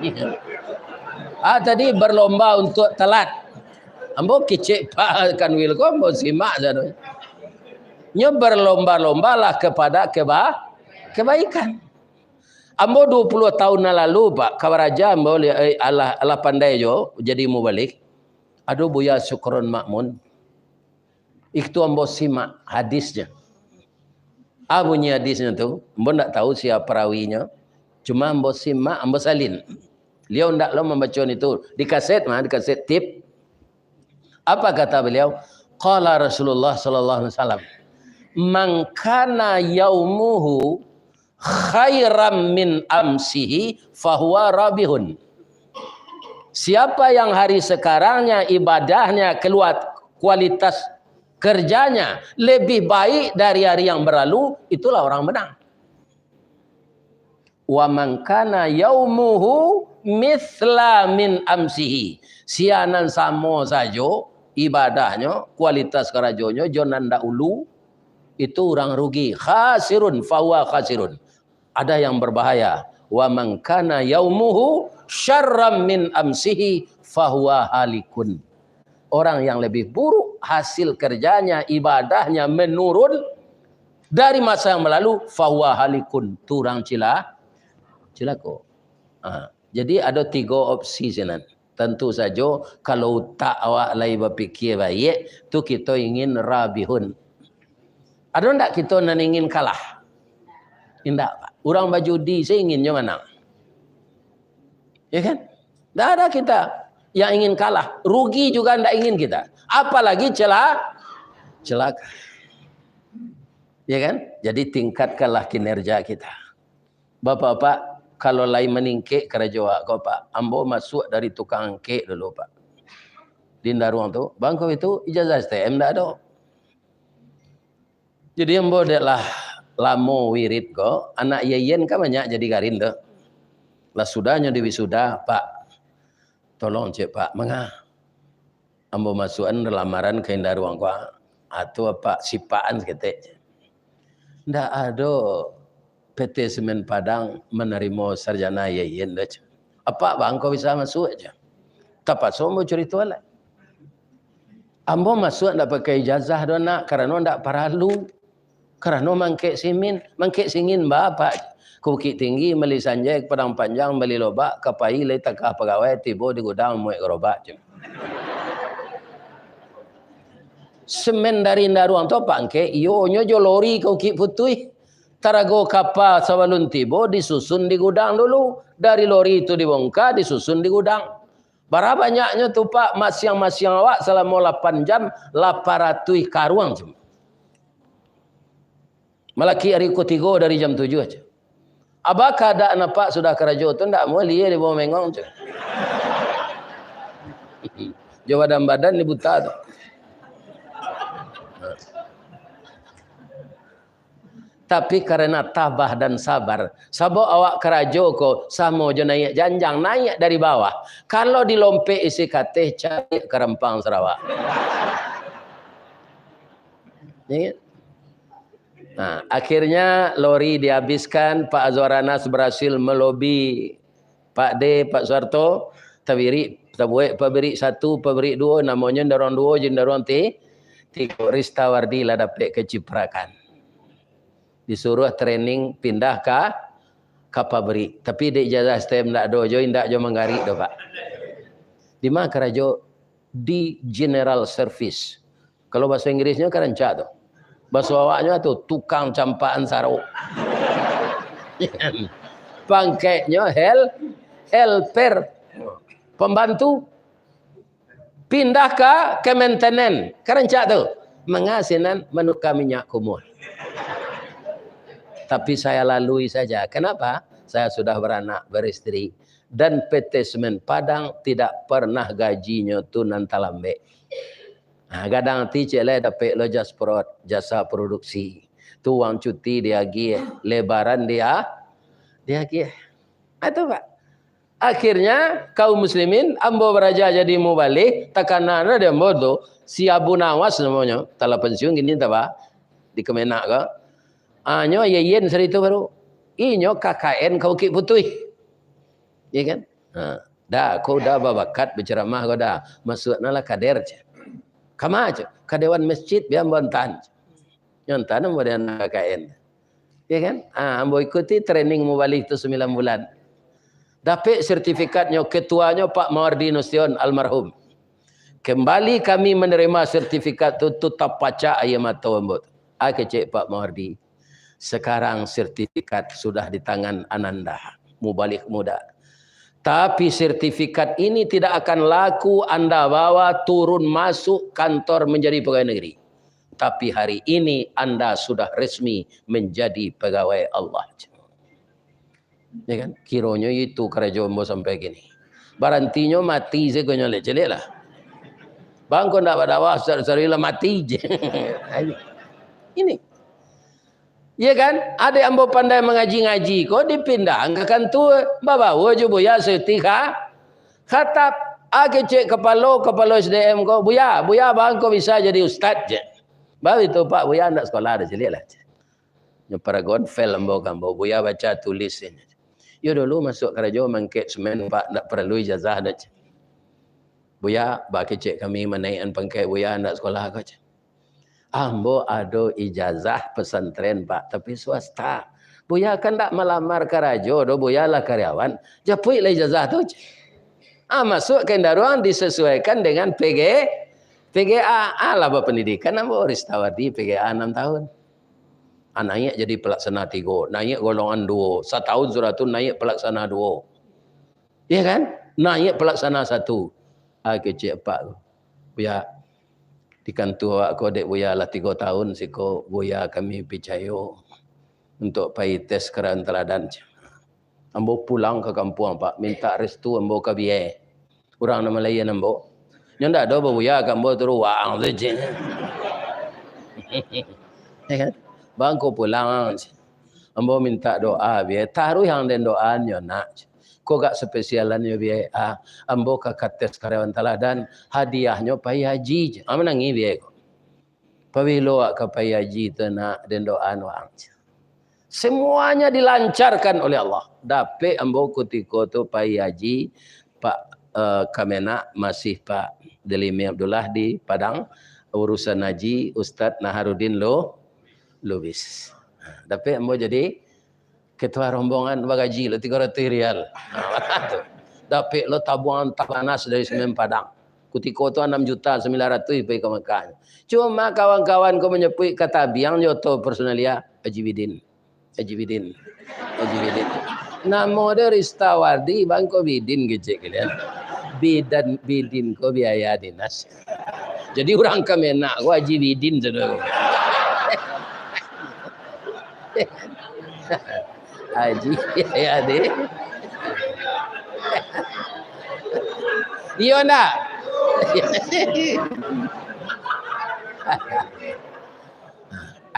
ni. Tadi berlomba untuk telat. Ambo kecek Pak Kanwil ko ambo simak saja. Nya berlomba-lomba lah kepada kebaikan. Ambo 20 tahun lalu Pak, kawaraja ambo Allah pandai jo jadi mubalik. Aduh buya syukron makmun. Itu ambo simak hadisnya. Bunyi hadisnya tu, ambo tak tahu siapa perawinya. Cuma ambo simak, ambo salin. Beliau tak lo membaca itu di kaset tip. Apa kata beliau? Qala Rasulullah sallallahu alaihi wasallam, "Man kana yaumuhu khairam min amsihi fahuwa rabihun." Siapa yang hari sekarangnya ibadahnya keluar kualitas kerjanya lebih baik dari hari yang berlalu, itulah orang menang. Wa man kana yaumuhu mithla min amsihi. Sianan sama saja ibadahnya, kualitas kerajonya jonan ulu, itu orang rugi. Khasirun fahuwa khasirun. Ada yang berbahaya. Wa man kana yaumuhu syarram min amsihi fahuwa halikun. Orang yang lebih buruk hasil kerjanya, ibadahnya menurun dari masa yang lalu, fahuwa halikun, turang cilako. Jadi ada 3 opsi senan. Tentu saja kalau tak awak lai berfikir baik, tu kita ingin rabihun. Ada tak kita nan ingin kalah? Tidak Pak. Orang berjudi saya inginnya menang. Ya kan? Tak ada kita yang ingin kalah. Rugi juga tidak ingin kita. Apalagi celaka. Ya kan? Jadi tingkatkanlah kinerja kita. Bapak-bapak, kalau lain meningkik kerja kau Pak, ambo masuk dari tukang kek dulu Pak. Di daruang tu, bangko itu ijazah STM tak ada. Jadi ambo adalah lamo wirid ko, anak yeyen kan banyak jadi garin dah. Lah sudahnya di wisuda, Pak. Tolong cek Pak, mengah. Ambo masukan lamaran ke daruang ko. Atau apa sipaan ketek. Ndak ada PT Semen Padang menerima sarjana yeyen dah. Apa bang kau bisa masuk aja? Tapi semua cerita lah. Ambo masuk ndak pakai ijazah dah nak, kerana ndak perlu. Kerana mangkek singin bapak. Bukit Tinggi, Meli Sanjay, Padang Panjang, Meli Lobak, Kapai, Letakah pegawai, tiba di gudang, muek gerobak. Semen dari daruang tu pangke, iyo nyojo lori kau kip putui. Tarago kapal sebelum tiba disusun di gudang dulu. Dari lori itu dibongkar, disusun di gudang. Berapa banyaknya tu Pak, masiang-masiang awak selama 8 jam, 800 karuang. Malaki hari ketiga dari jam 7 aja. Abah kada nampak sudah kerja tu ndak mau lihat di bawah mengong je. Jo badan ni buta tu. Tapi karena tabah dan sabar, sabab awak kerajo ko samo jo naik janjang, naik dari bawah. Kalau dilompek isi kateh cari ke Rempang Sarawak. Ya. Nah, akhirnya lori dihabiskan, Pak Azwaranas berhasil melobi Pak D, Pak Soeharto, tabiri, tabuek pabrik 1, pabrik 2, namanya darong 2, jendarong 3, Rista Wardi lah dapat keciprakan. Disuruh training pindah ke pabrik. Tapi di ijazah STM ndak dojo, ndak jo menggari do Pak. Di mana kerajo? Di General Service. Kalau bahasa Inggrisnya kerenca tuh. Bahasa awaknya tuh tukang campaan sarau. Pangkainya helper. Pembantu. Pindah ke Kementerian. Kerenca tuh. Mengasinan menukar minyak kumur. Tapi saya lalui saja. Kenapa? Saya sudah beranak, beristri. Dan PT Semen Padang tidak pernah gajinya tu nantalambe. Nah, kadang ti cele dapat lo jasa produksi. Tu uang cuti dia gi, lebaran dia gi. Itu Pak. Akhirnya kaum muslimin ambo beraja jadi mubalik, takanana dia ambo tu si Abu Nawas namanya, telah pensiun gini tak Pak? Di Kemenak ke? Anyo yeyen seri itu baru. Inyo KKN kau ki putui. Ya kan? Dah kau dah babakat berceramah kau dah. Masukna lah kader je. Kama aja. Kadewan masjid biar bantan. Nyontan ambo dan KKN. Ya kan? Ambo ikuti training mubalik itu 9 bulan. Dapat sertifikatnya ketuanya Pak Mawardi Nustion almarhum. Kembali kami menerima sertifikat itu tetap paca ayam atau ambo. Kecek Pak Mawardi. Sekarang sertifikat sudah di tangan Ananda, mubalik muda. Tapi sertifikat ini tidak akan laku Anda bawa turun masuk kantor menjadi pegawai negeri. Tapi hari ini Anda sudah resmi menjadi pegawai Allah. Ya kan? Kironya itu kerja Jombo sampai gini. Barantinya mati saya konyol jelek lah. Bang kau nak berdakwah sari-sari lah mati je. Ini. Ya kan? Ada yang pandai mengaji-ngaji. Kau dipindah. Angkakan tu. Bawa je buya setika. Khatap. Cek kepala SDM kau. Buya bang kau bisa jadi ustaz je. Baru itu Pak buya nak sekolah ada jelik lah. Yang paragon fail ambo kambo. Buya baca tulis ini. Ya dulu masuk kerja mangkit semen Pak. Tak perlu ijazah dah. Buya bagi cek kami menaikkan pangkat buya nak sekolah kau je. Ambo ada ijazah pesantren Pak, tapi swasta. Buya kan tak melamar kerajo, do buya lah karyawan. Japui lah ijazah tu. Masuk ke daruang disesuaikan dengan PGA. Lah pendidikan ambo Ristawardi PGA 6 tahun. Naik jadi pelaksana 3, naik golongan 2. 1 tahun surat tu naik pelaksana 2. Ya kan? Naik pelaksana 1. Kecik Pak. Buya di kantor aku dek buya lah 3 tahun siko buya kami picayo untuk pai tes keran teladan. Ambo pulang ke kampung Pak, minta restu ambo ke biye. Orang nama lain ambo. Nyanda ada buya kambo teruang saja. Ya kan? Bangko pulang. Ambo minta doa biye. Taruh yang den doa nyona. Kau gak spesialannya biaya. Ambo ke kates karyawan teladan. Hadiahnya pai haji. Menangi biaya. Pawilo ke pai haji itu nak dan doa nuang. Semuanya dilancarkan oleh Allah. Dapat ambo kutiko tu pai haji. Pak Kemenak masih Pak Delimi Abdullah di Padang. Urusan haji Ustadz Naharudin Lubis. Dapat ambo jadi ketua rombongan bagaji lo 300 rial. Dapat lo tabuan tabanas dari Semen Padang. Kutiko tu 6.900.000 pergi ke Mekah. Cuma kawan-kawan ko menyepui kata biang nyoto personalia Haji Bidin. Nama dia Ristawardi bangko Bidin gecek kalian. Bidin ko biaya dinas. Jadi orang Kemenak ko Haji Bidin saudara. Haji ya deh. Iya nak.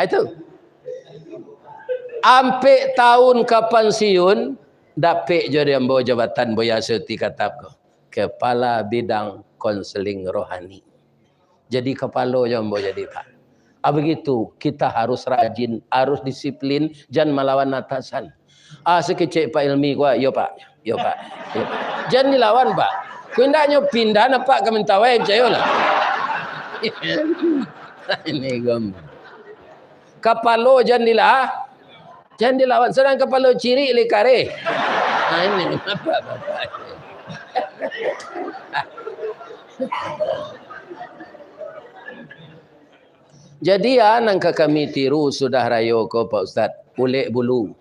Itu. Ampe tahun ke pensiun, dapet jadi ambo jabatan biasa ti katap ko. Kepala bidang konseling rohani. Jadi kepala je ambo jadi pak. Begitu, kita harus rajin, harus disiplin, jangan melawan atasan. Sekecil Pak Ilmi gua, yo pak. Jangan dilawan pak. Kundanya pindah pak ke mentawai lah. Ini gambar. Kapalo jangan dilawan. Sedang kapalo ciri likare. Ini bapak. Jadi nangka kami tiru sudah rayo ko Pak Ustaz. Ulek bulu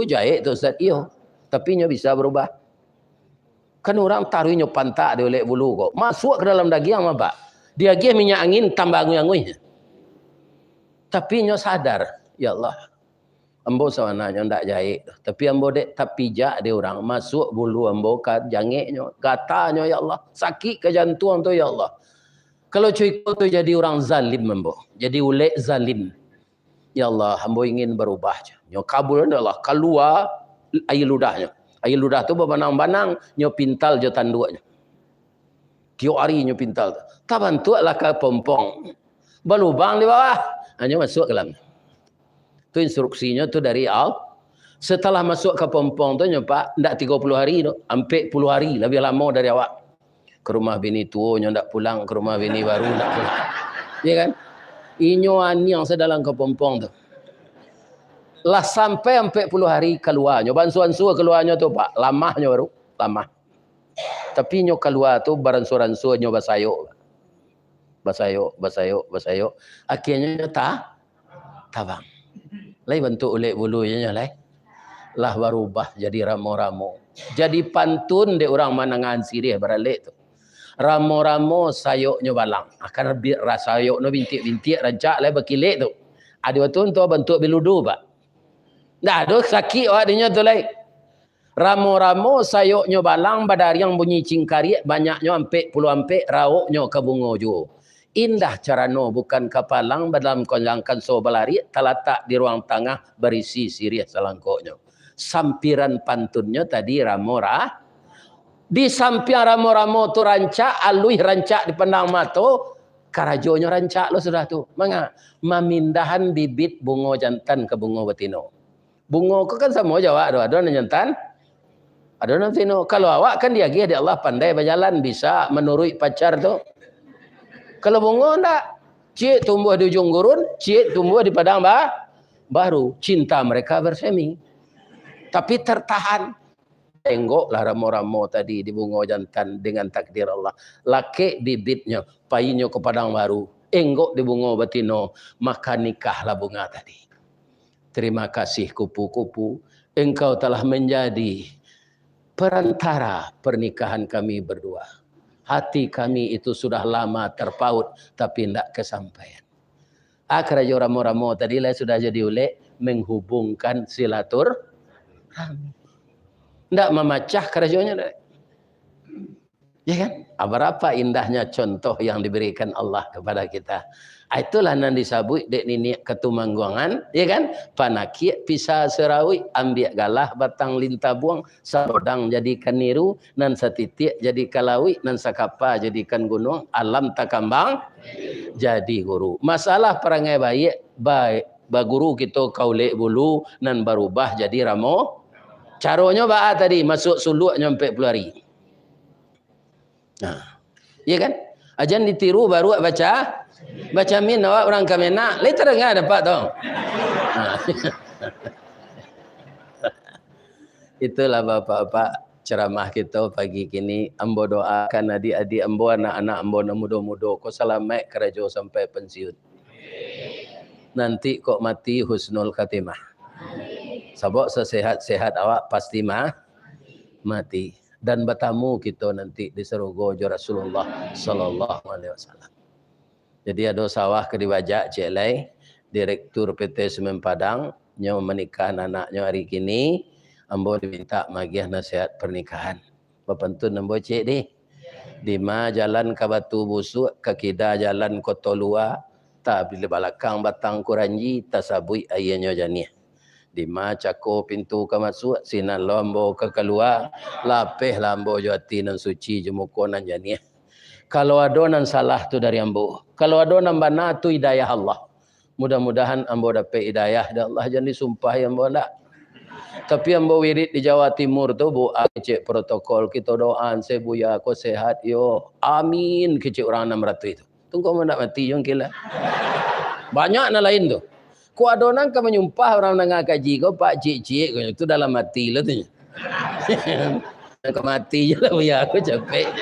jahit tu Ustaz. Iyo. Tapi nya bisa berubah. Kan orang taruhnya pantak di ulek bulu kok. Masuk ke dalam daging apa Pak? Dia minyak angin tambah angui-angui. Tapi nya sadar. Ya Allah. Ambo sawananya ndak jahit. Tapi ambo dek tak pijak dia orang. Masuk bulu ambo kat jangiknya. Gatanya ya Allah. Sakit ke jantung tu ya Allah. Kalau cuiku tu jadi orang zalim ambo. Jadi ulek zalim. Ya Allah, ambo ingin berubah. Nyo kabul Allah. Keluar air ludahnya. Air ludah tu berbanang-banang. Nyo pintal je tanduknya. Tiap hari nyo pintal tu. Tak bantu lah ke pompong. Berlubang di bawah. Hanya masuk ke dalam. Tu instruksinya tu dari Allah. Setelah masuk ke pompong tu nyopak. Ndak 30 hari tu. 40 hari. Lebih lama dari awak. Ke rumah bini tua ndak pulang, ke rumah bini baru ndak pulang. Ya kan? Inyo yang sedalam kepompong tu. Lah sampai 40 hari keluarnya. Bansuan-sua keluarnya tu pak. Lamahnya baru. Lamah. Tapi nyo keluar tu baransu-ransu nyo basayuk. Basayuk. Akhirnya tabang. Lai bentuk ulek bulunya lai. Lah berubah jadi ramo-ramo. Jadi pantun de orang manangan sirih beralik tu. Ramo-ramo sayuknya balang. Akan rasayuknya bintik-bintik rancak lah berkilik tu. Ada waktu tu bentuk biludu pak. Dah ada sakit adanya tu lai. Ramo-ramo sayuknya balang badari yang bunyi cingkari banyaknya puluh ampek rauknya ke bunga ju. Indah carano bukan kapalang dalam konjangkan so balari terletak di ruang tengah berisi sirih selangkoknya. Sampiran pantunnya tadi ramora. Di samping ramo-ramo tu rancak, alui rancak di pandang mato, karajonya rancak lo sudah tu. Manga memindahan bibit bunga jantan ke bunga betino. Bunga ku kan sama Jawa, ada jantan, ada betino. Kalau awak kan dia dia Allah pandai berjalan bisa menurut pacar tu. Kalau bunga ndak, cik tumbuh di ujung gurun, cik tumbuh di padang baru. Cinta mereka bersemi. Tapi tertahan. Tengoklah ramo-ramo tadi di bunga jantan dengan takdir Allah. Laki bibitnya, payinnya ke padang baru. Enggok di bunga betino, maka nikahlah bunga tadi. Terima kasih kupu-kupu. Engkau telah menjadi perantara pernikahan kami berdua. Hati kami itu sudah lama terpaut, tapi tidak kesampaian. Akhirnya ramo-ramo tadi lah sudah jadi ulek menghubungkan silaturahmi. Tidak memecah kerajaannya. Ya kan? Berapa indahnya contoh yang diberikan Allah kepada kita. Itulah yang disebut dek nini ketumangguangan. Ya kan? Panakiak pisah serawi. Ambil galah batang lintah buang. Sabodang jadikan niru. Nan satitik jadi kalawi. Nan sakapa jadikan gunung. Alam takambang jadi guru. Masalah perangai baik. Baguru kita kaulek bulu. Nan berubah jadi ramo. Caranya tadi masuk suluk nyampe 40 hari. Nah, iya kan? Ajan ditiru baru baca min awak orang Kemenak. Later enggak dapat dong. Nah. Itulah bapak-bapak ceramah kita pagi kini. Ambo doakan adik-adik ambo, anak-anak ambo muda-muda kau selamat kerja sampai pensiun. Nanti kok mati husnul khatimah. Sebab sesehat-sehat awak pasti mati. Dan bertamu kita nanti di surga Rasulullah sallallahu alaihi wasallam. Jadi ada sawah ke diwajak Cik Lai, Direktur PT Semen Padang, yang menikah anaknya hari kini, ambo diminta magiah nasihat pernikahan. Bapantun ambo Cik di. Dima jalan ke Batu Busuk, ke Kida jalan Kota Lua, tak bila balakang Batang Kuranji, tasabui ayahnya janiah. Dima cako pintu ke masuk, sinan lambo ke keluar, lapeh lambo jati nan suci jemukonan janiah. Kalau ada nan salah tu dari ambo, kalau ada nan bana tu hidayah Allah. Mudah-mudahan ambo dapat hidayah dari Allah, jadi sumpah yang ambo nak. Tapi ambo wirid di Jawa Timur tu bu cek protokol kita doaan saya buya aku sehat yo amin kecik orang 600 itu. Tunggu mana mati yang kila. Banyak na lain tu. Ku adonan ka menyumpah orang nang kaji ko pak cik-cik ko itu dalam mati lah tu. Ke mati je lah buya aku capek.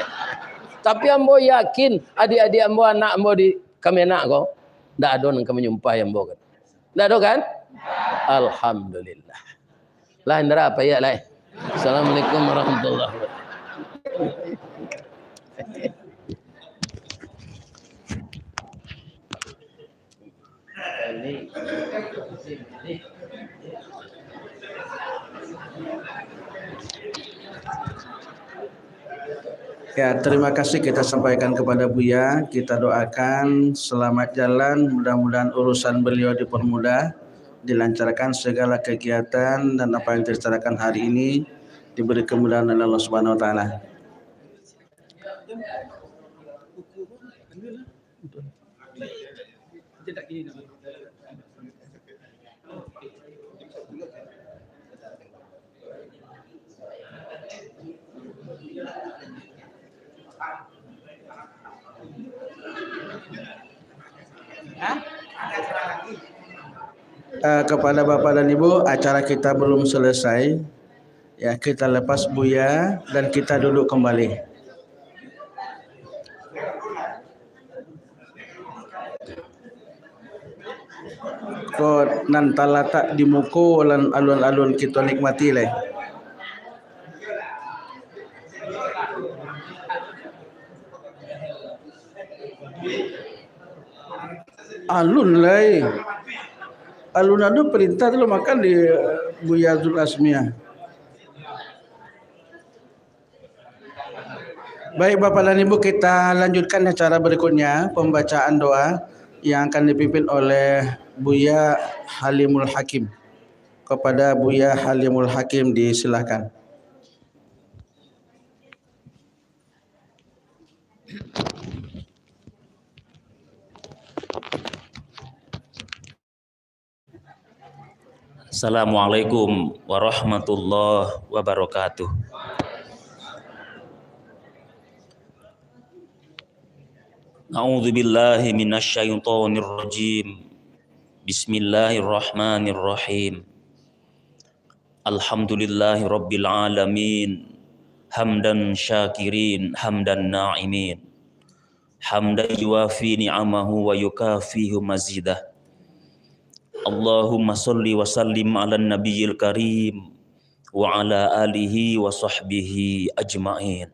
Tapi ambo yakin adik-adik ambo anak ambo di Kemenak ko ndak ada nang ka menyumpah ambo kan. Ndak ada kan? Alhamdulillah. Lain darah apa ya lain. Assalamualaikum warahmatullahi wabarakatuh. Ya, terima kasih kita sampaikan kepada Buya. Kita doakan selamat jalan, mudah-mudahan urusan beliau dipermudah, dilancarkan segala kegiatan dan apa yang direncanakan hari ini diberi kemudahan oleh Allah Subhanahu wa taala. Kepada Bapak dan Ibu, acara kita belum selesai. Ya, kita lepas Buya dan kita duduk kembali. Kau nanti letak di muka dan alun-alun kita nikmati leh. Alun leh. Alun-alun perintah tu makan di Buya Zul Asmiyah. Baik Bapak dan Ibu, kita lanjutkan acara berikutnya, pembacaan doa yang akan dipimpin oleh Buya Halimul Hakim. Kepada Buya Halimul Hakim disilakan. Assalamualaikum warahmatullahi wabarakatuh. A'udzu billahi minasyaitonir rajim. Bismillahirrahmanirrahim. Alhamdulillahi rabbil alamin. Hamdan syakirin, hamdan na'imin. Hamdan yuwafi ni'amahu wa yukafihu mazidah. Allahumma salli wa sallim ala nabiyil karim wa ala alihi wa sahbihi ajma'in.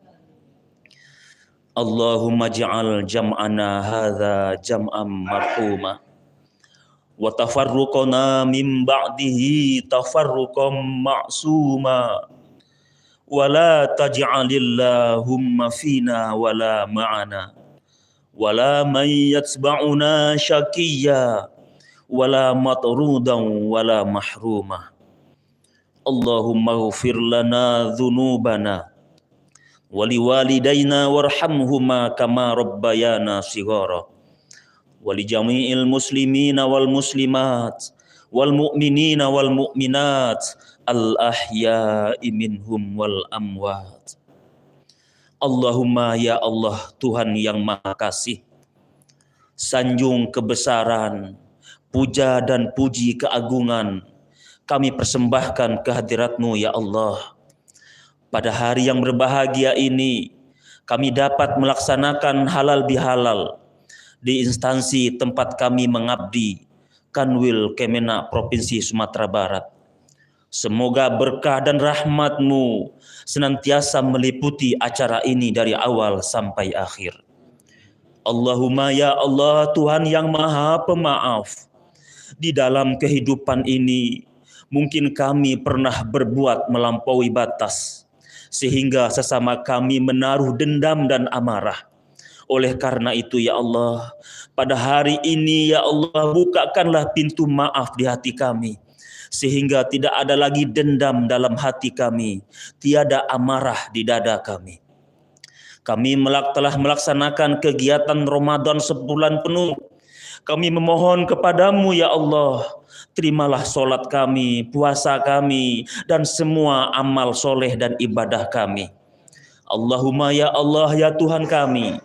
Allahumma ja'al jam'ana hadha jam'an marhuma wa tafarruqana min ba'dihi tafarruqan ma'suma wa la taj'alillahumma fina wa la ma'ana wa la man yatsba'una syakiyya wala matrudan wala mahrumah. Allahumma ighfir lana dhunubana wa liwalidayna warhamhuma kama rabbayana shighara wa li jami'il muslimina wal muslimat wal mu'minina wal mu'minat al ahya'i minhum wal amwat. Allahumma ya Allah, Tuhan yang Maha Kasih, sanjung kebesaran, puja dan puji keagungan kami persembahkan kehadirat-Mu ya Allah. Pada hari yang berbahagia ini kami dapat melaksanakan halal bihalal di instansi tempat kami mengabdi, Kanwil Kemenak Provinsi Sumatera Barat. Semoga berkah dan rahmat-Mu senantiasa meliputi acara ini dari awal sampai akhir. Allahumma ya Allah, Tuhan yang Maha Pemaaf, di dalam kehidupan ini mungkin kami pernah berbuat melampaui batas. sehingga sesama kami menaruh dendam dan amarah. Oleh karena itu ya Allah, pada hari ini ya Allah, bukakanlah pintu maaf di hati kami, sehingga tidak ada lagi dendam dalam hati kami, tiada amarah di dada kami. Kami telah melaksanakan kegiatan Ramadan sebulan penuh. Kami memohon kepadamu ya Allah, terimalah solat kami, puasa kami, dan semua amal soleh dan ibadah kami. Allahumma ya Allah ya Tuhan kami,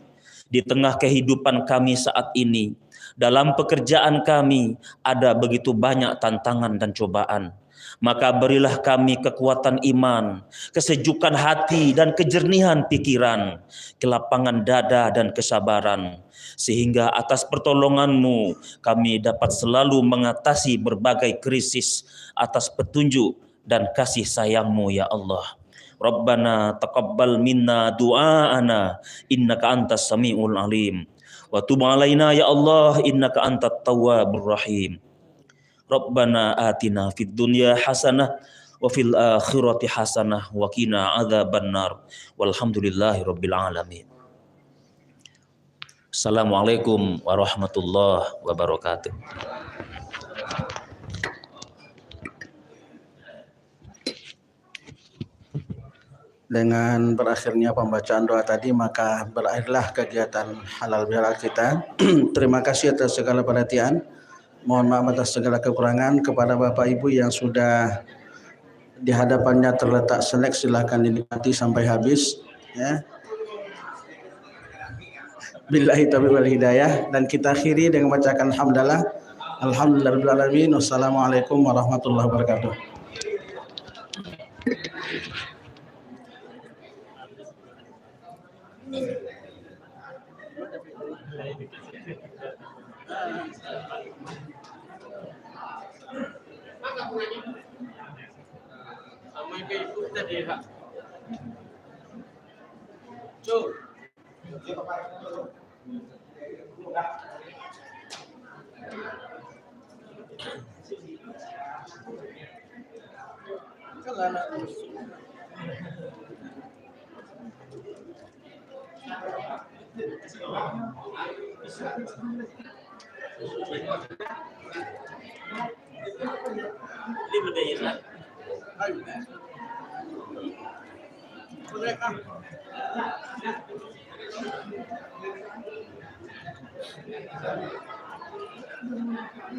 di tengah kehidupan kami saat ini, dalam pekerjaan kami ada begitu banyak tantangan dan cobaan. Maka berilah kami kekuatan iman, kesejukan hati dan kejernihan pikiran, kelapangan dada dan kesabaran, sehingga atas pertolongan-Mu kami dapat selalu mengatasi berbagai krisis atas petunjuk dan kasih sayang-Mu ya Allah. Rabbana taqabbal minna du'aana innaka antas samiul alim wa tub alaina ya Allah innaka antat tawwabur rahim. Rabbana atina fid dunya hasanah wa fil akhirati hasanah wa qina adzabannar walhamdulillahi rabbil alamin. Assalamualaikum warahmatullahi wabarakatuh. Dengan berakhirnya pembacaan doa tadi, maka berakhirlah kegiatan halal bihalal kita. Terima kasih atas segala perhatian. Mohon maaf atas segala kekurangan. Kepada Bapak Ibu yang sudah di hadapannya terletak selek, silakan dinikmati sampai habis. Ya. Billahi taufiq wal hidayah. Dan kita akhiri dengan membacakan hamdalah. Alhamdulillahirabbil alamin. Wassalamualaikum warahmatullahi wabarakatuh. Sama kayak itu tadi ya.